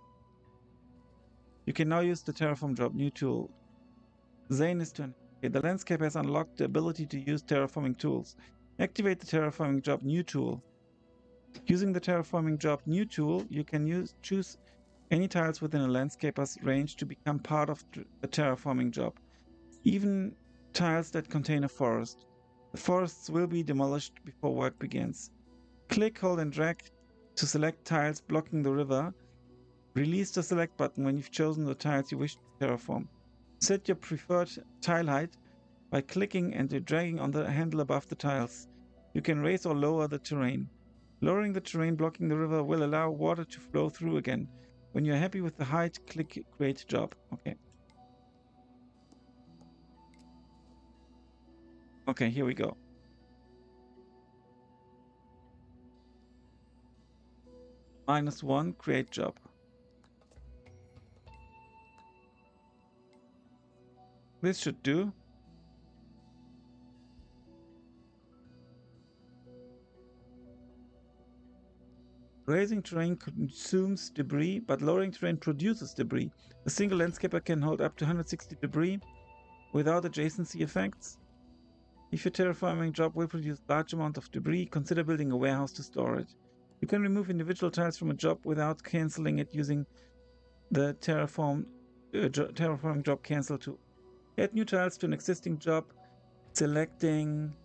You can now use the terraform job new tool. Zane is to. Okay, the landscape has unlocked the ability to use terraforming tools. Activate the terraforming job new tool. Using the terraforming job new tool, you can choose any tiles within a landscaper's range to become part of the terraforming job. Even tiles that contain a forest. The forests will be demolished before work begins. Click, hold, and drag to select tiles blocking the river. Release the select button when you've chosen the tiles you wish to terraform. Set your preferred tile height by clicking and dragging on the handle above the tiles. You can raise or lower the terrain. Lowering the terrain blocking the river will allow water to flow through again. When you're happy with the height, click Create Job. Okay. Okay, here we go. -1, Create Job. This should do. Raising terrain consumes debris, but lowering terrain produces debris. A single landscaper can hold up to 160 debris without adjacency effects. If your terraforming job will produce large amount of debris, consider building a warehouse to store it. You can remove individual tiles from a job without cancelling it using the terraforming job cancel tool. Add new tiles to an existing job, selecting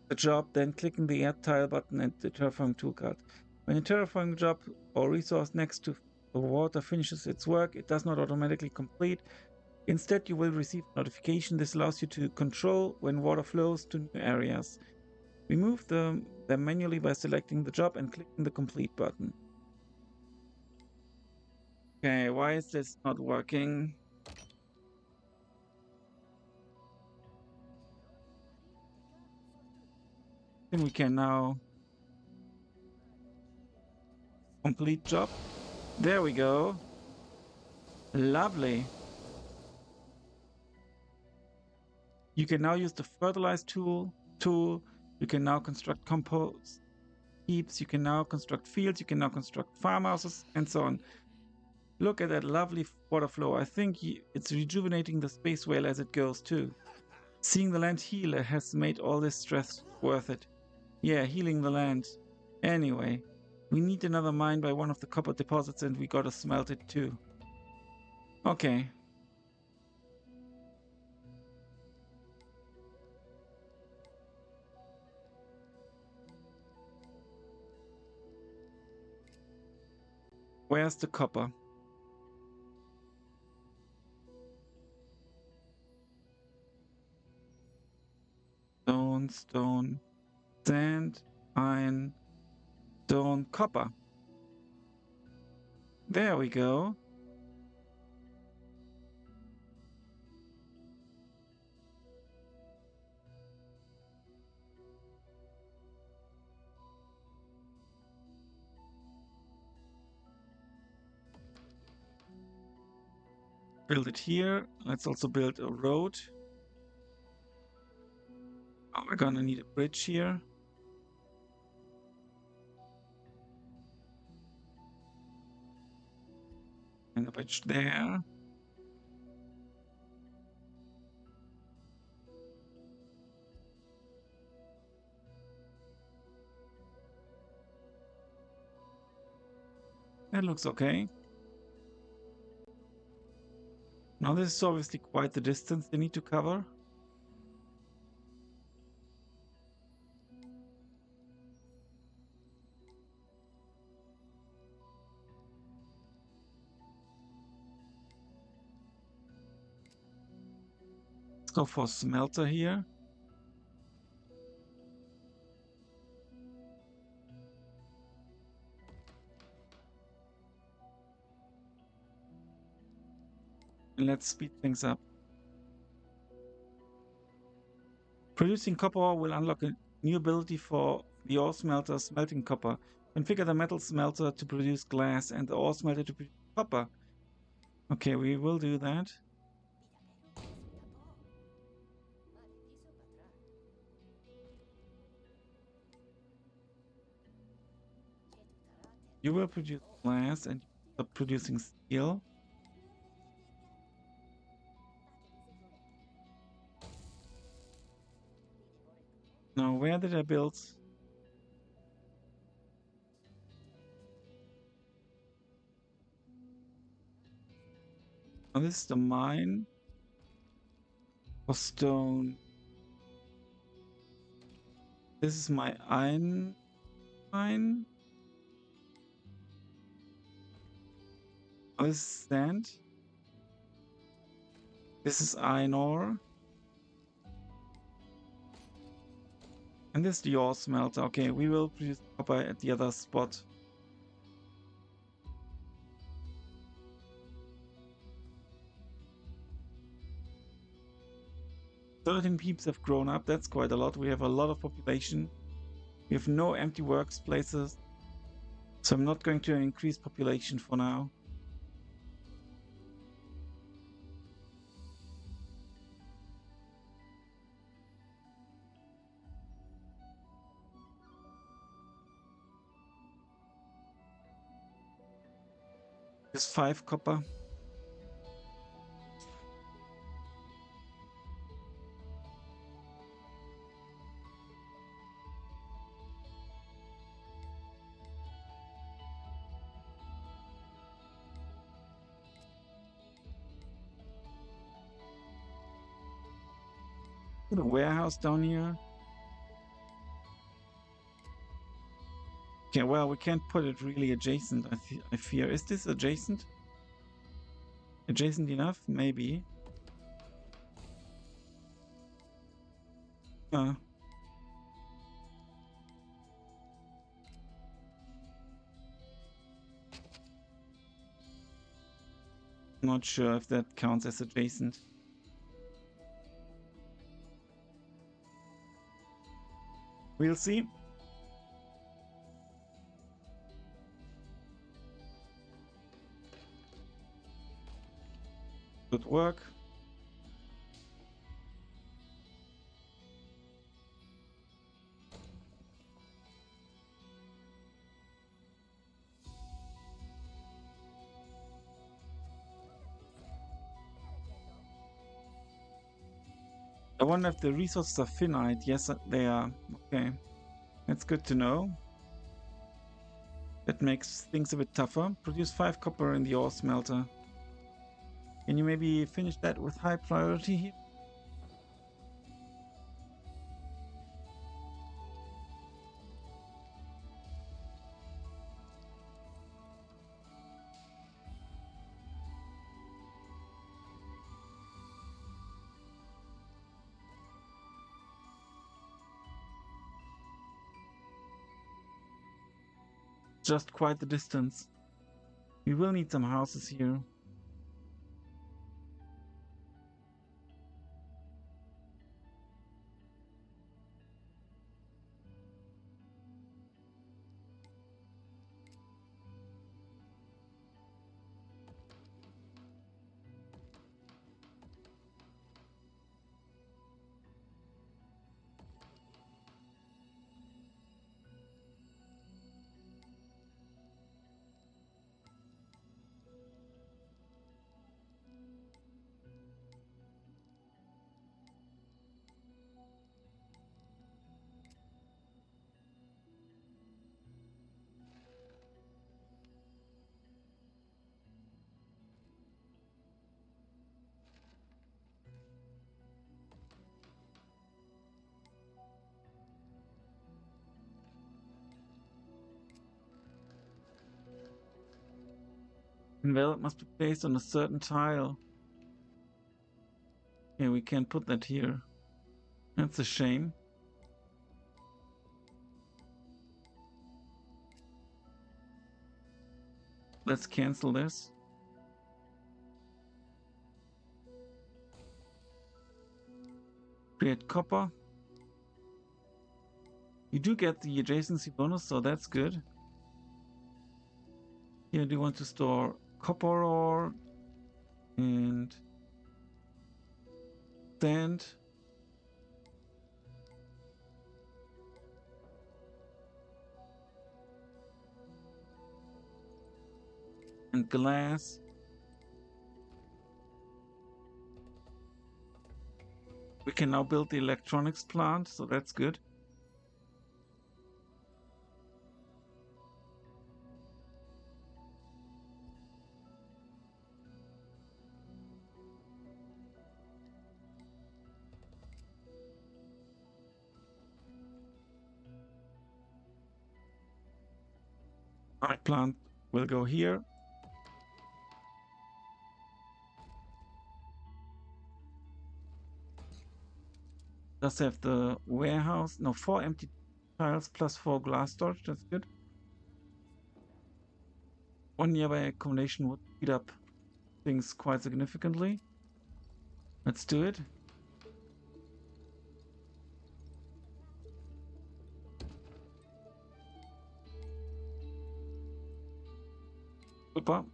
the job, then clicking the Add Tile button and the Terraforming toolcard. When a terraforming job or resource next to the water finishes its work, it does not automatically complete. Instead, you will receive a notification. This allows you to control when water flows to new areas. Remove them manually by selecting the job and clicking the Complete button. Okay, why is this not working? I think we can now complete job. There we go. Lovely. You can now use the fertilize tool. You can now construct compost heaps. You can now construct fields. You can now construct farmhouses and so on. Look at that lovely water flow. I think it's rejuvenating the space whale as it goes too. Seeing the land heal has made all this stress worth it. Yeah, healing the land. Anyway, we need another mine by one of the copper deposits and we gotta smelt it too. Okay. Where's the copper? Stone, sand, iron, stone, copper. There we go. Build it here. Let's also build a road. Oh, we're gonna need a bridge here. And a bridge there. That looks okay. Now this is obviously quite the distance they need to cover. Let's go for smelter here. And let's speed things up. Producing copper ore will unlock a new ability for the ore smelter, smelting copper. Configure the metal smelter to produce glass and the ore smelter to produce copper. Okay, we will do that. You will produce glass and stop producing steel. Now, where did I build? Oh, this is the mine for stone. This is my iron mine. This is sand. This is iron ore. And this is the ore smelter. Okay, we will produce copper at the other spot. Certain peeps have grown up. That's quite a lot. We have a lot of population. We have no empty workplaces. So I'm not going to increase population for now. There's 5 copper. Put a warehouse down here. Okay, well, we can't put it really adjacent, I fear. Is this adjacent? Adjacent enough? Maybe. Not sure if that counts as adjacent. We'll see. Good work. I wonder if the resources are finite. Yes, they are. Okay. That's good to know. That makes things a bit tougher. Produce 5 copper in the ore smelter. Can you maybe finish that with high priority here? Just quite the distance. We will need some houses here. Well, it must be placed on a certain tile. Yeah, we can't put that here. That's a shame. Let's cancel this. Create copper. You do get the adjacency bonus, so that's good. Here, do you want to store copper ore and sand? And glass. We can now build the electronics plant, so that's good. Our plant will go here. Does have the warehouse. No, 4 empty tiles plus 4 glass storage. That's good. 1 nearby accommodation would speed up things quite significantly. Let's do it. Super.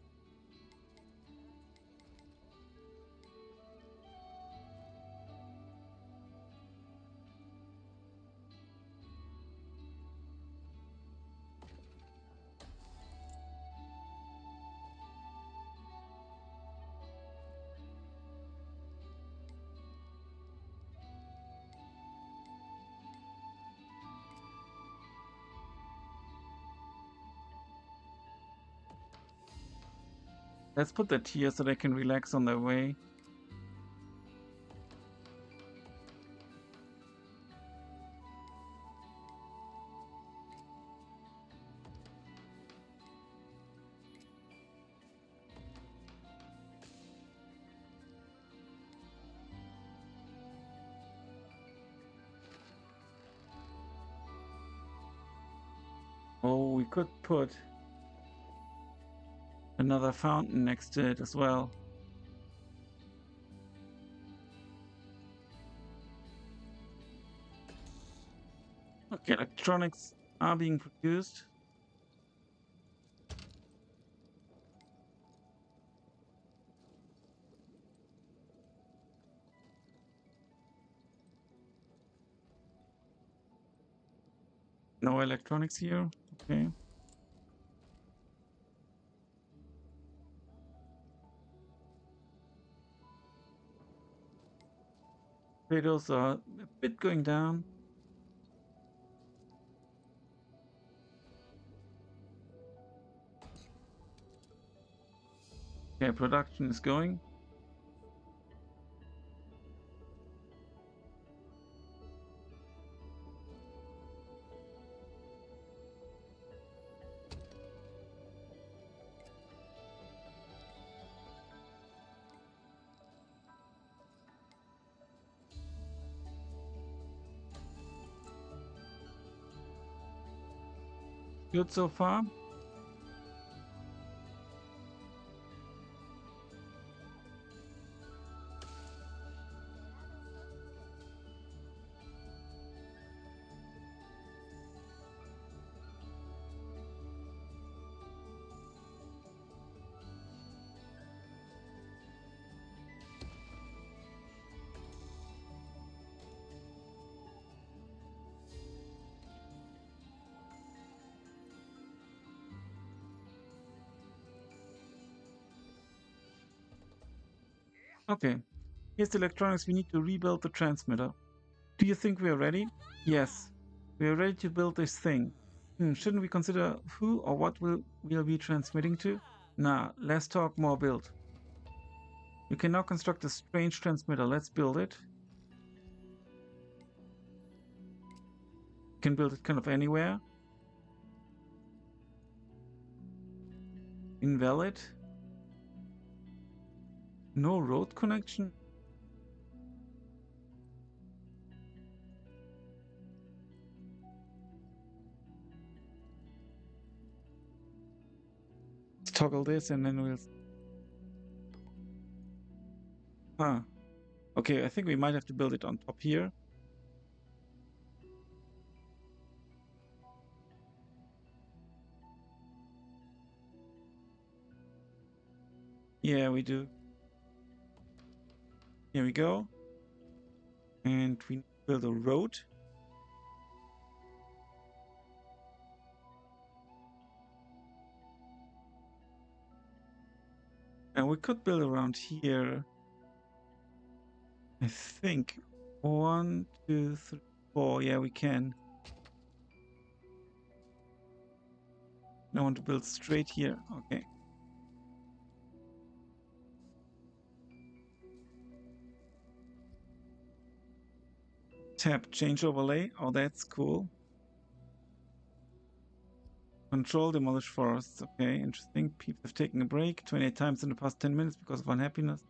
Let's put that here so they can relax on their way. Oh, we could put another fountain next to it as well. Okay, electronics are being produced. No electronics here. Okay. Potatoes are a bit going down. Okay, production is going. Good so far. Okay. Here's the electronics. We need to rebuild the transmitter. Do you think we are ready? Yes. We are ready to build this thing. Shouldn't we consider who or what we'll be transmitting to? Nah, less talk, more build. You can now construct a strange transmitter. Let's build it. You can build it kind of anywhere. Invalid. No road connection. Let's toggle this and then we'll... Huh. Okay, I think we might have to build it on top here. Yeah, we do. Here we go. And we build a road. And we could build around here. I think 1, 2, 3, 4. Yeah, we can. I want to build straight here. Okay. Tab change overlay. Oh, that's cool. Control demolish forests. Okay, interesting. People have taken a break 28 times in the past 10 minutes because of unhappiness.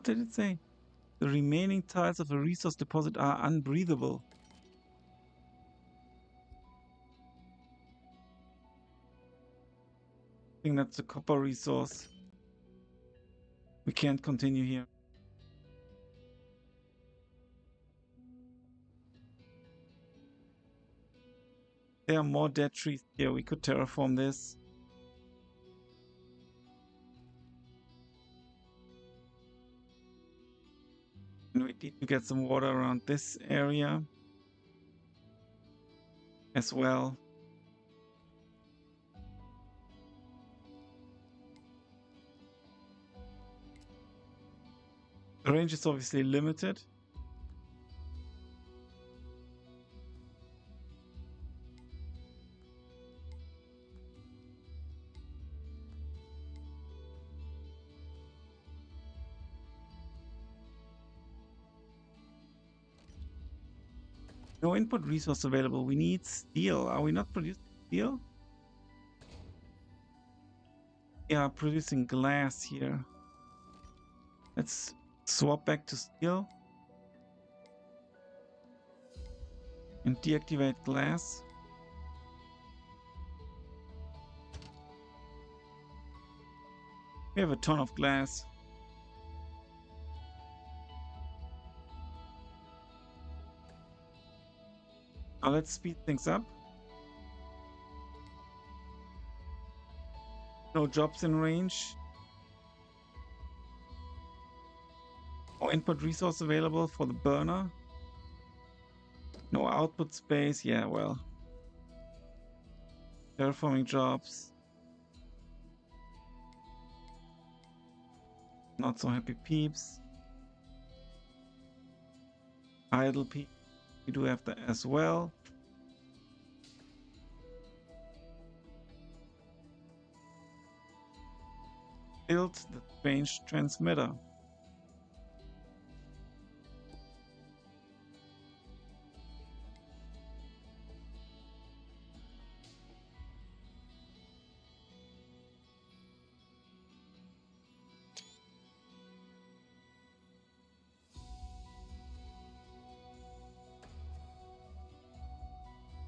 What did it say? The remaining tiles of a resource deposit are unbreathable. I think that's the copper resource. We can't continue here. There are more dead trees here. We could terraform this. And we need to get some water around this area as well. The range is obviously limited. No input resource available. We need steel. Are we not producing steel? Yeah, producing glass here. Let's swap back to steel. And deactivate glass. We have a ton of glass. Now let's speed things up. No jobs in range. No input resource available for the burner. No output space. Yeah, well. Terraforming jobs. Not so happy peeps. Idle peeps. We do have that as well. Build the strange transmitter.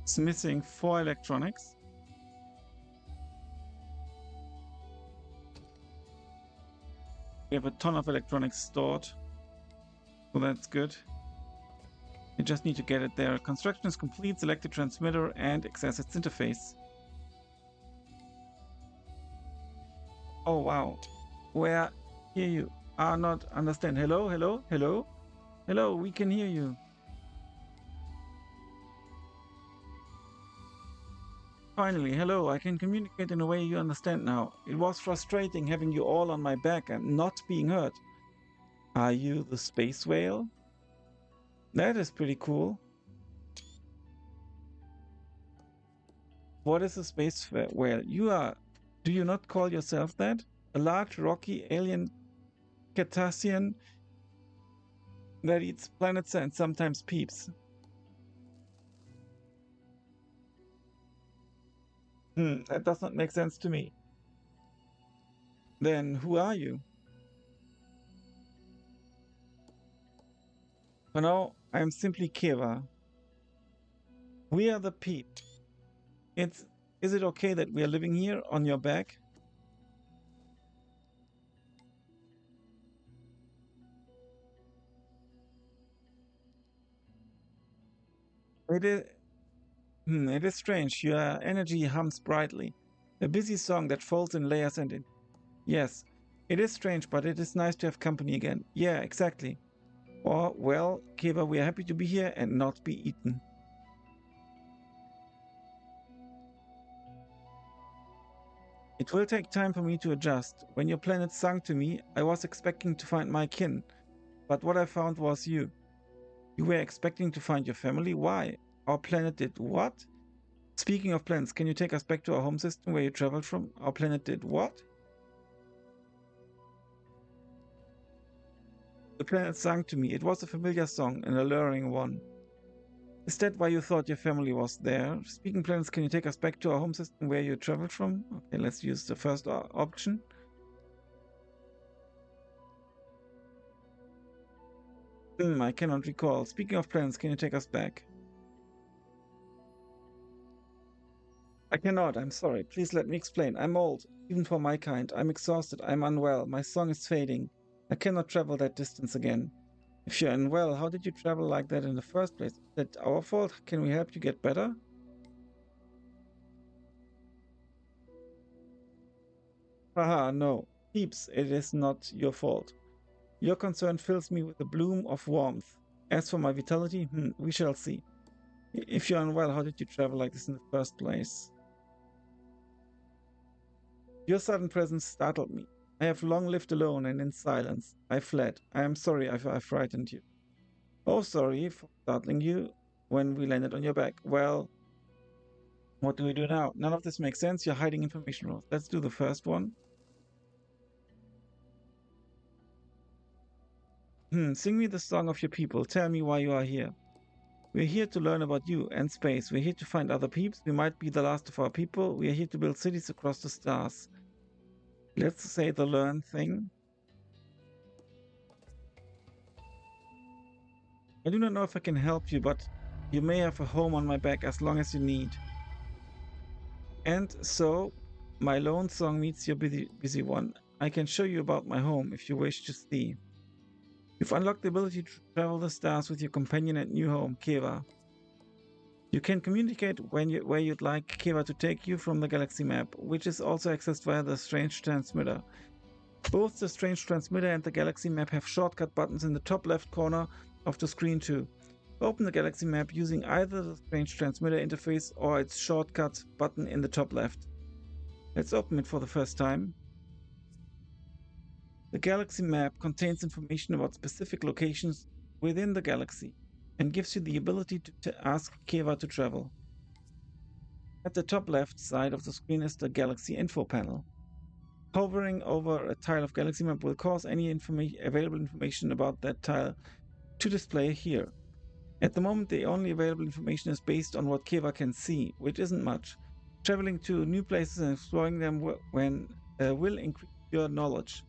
It's missing 4 electronics. We have a ton of electronics stored, so that's good. You just need to get it there. Construction is complete. Select the transmitter and access its interface. Oh wow, where hear you are not understand. Hello, hello, hello, hello. We can hear you. Finally, hello, I can communicate in a way you understand now. It was frustrating having you all on my back and not being heard. Are you the space whale? That is pretty cool. What is a space whale? You are... Do you not call yourself that? A large, rocky, alien cetacean that eats planets and sometimes peeps. That does not make sense to me. Then who are you? For now, I am simply Keva. We are the peep. Is it okay that we are living here on your back? It is strange. Your energy hums brightly. A busy song that folds in layers and in. Yes, it is strange, but it is nice to have company again. Yeah, exactly. Or, well, Keva, we are happy to be here and not be eaten. It will take time for me to adjust. When your planet sung to me, I was expecting to find my kin. But what I found was you. You were expecting to find your family? Why? Our planet did what? Speaking of planets, can you take us back to our home system where you traveled from? Our planet did what? The planet sang to me. It was a familiar song, an alluring one. Is that why you thought your family was there? Speaking planets, can you take us back to our home system where you traveled from? Okay, let's use the first option. I cannot recall. Speaking of plans, can you take us back? I cannot, I'm sorry. Please let me explain. I'm old, even for my kind. I'm exhausted. I'm unwell. My song is fading. I cannot travel that distance again. If you're unwell, how did you travel like that in the first place? Is that our fault? Can we help you get better? Haha, no. Peeps, it is not your fault. Your concern fills me with a bloom of warmth. As for my vitality, we shall see. If you're unwell, how did you travel like this in the first place? Your sudden presence startled me. I have long lived alone and in silence. I fled. I am sorry I frightened you. Oh, sorry for startling you when we landed on your back. Well, what do we do now? None of this makes sense. You're hiding information from us. Let's do the first one. Sing me the song of your people. Tell me why you are here. We're here to learn about you and space. We're here to find other peeps. We might be the last of our people. We are here to build cities across the stars. Let's say the learn thing. I do not know if I can help you, but you may have a home on my back as long as you need. And so, my lone song meets your busy one. I can show you about my home if you wish to see. You've unlocked the ability to travel the stars with your companion and new home, Keva. You can communicate where you'd like Keva to take you from the galaxy map, which is also accessed via the strange transmitter. Both the strange transmitter and the galaxy map have shortcut buttons in the top left corner of the screen too. Open the galaxy map using either the strange transmitter interface or its shortcut button in the top left. Let's open it for the first time. The galaxy map contains information about specific locations within the galaxy and gives you the ability to ask Keva to travel. At the top left side of the screen is the galaxy info panel. Hovering over a tile of galaxy map will cause any available information about that tile to display here. At the moment, the only available information is based on what Keva can see, which isn't much. Traveling to new places and exploring them will increase your knowledge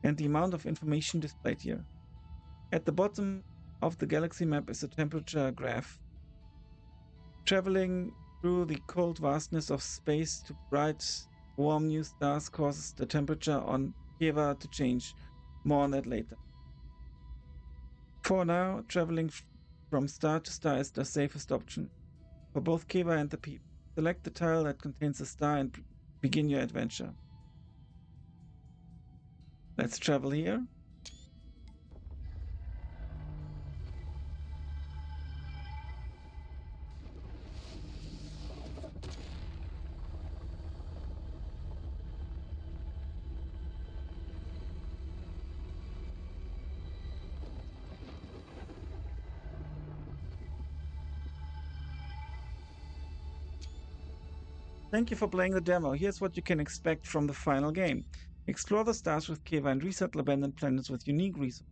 and the amount of information displayed here. At the bottom of the galaxy map is a temperature graph. Traveling through the cold vastness of space to bright, warm new stars causes the temperature on Keva to change. More on that later. For now, traveling from star to star is the safest option for both Keva and the people. Select the tile that contains a star and begin your adventure. Let's travel here. Thank you for playing the demo. Here's what you can expect from the final game. Explore the stars with Keva and resettle abandoned planets with unique resources.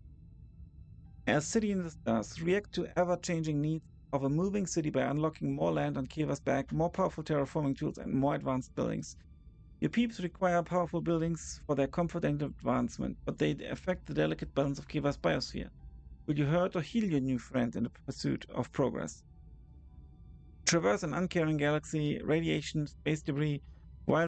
As City in the Stars, react to ever-changing needs of a moving city by unlocking more land on Keva's back, more powerful terraforming tools, and more advanced buildings. Your peeps require powerful buildings for their comfort and advancement, but they affect the delicate balance of Keva's biosphere. Will you hurt or heal your new friend in the pursuit of progress? Traverse an uncaring galaxy, radiation, space debris, while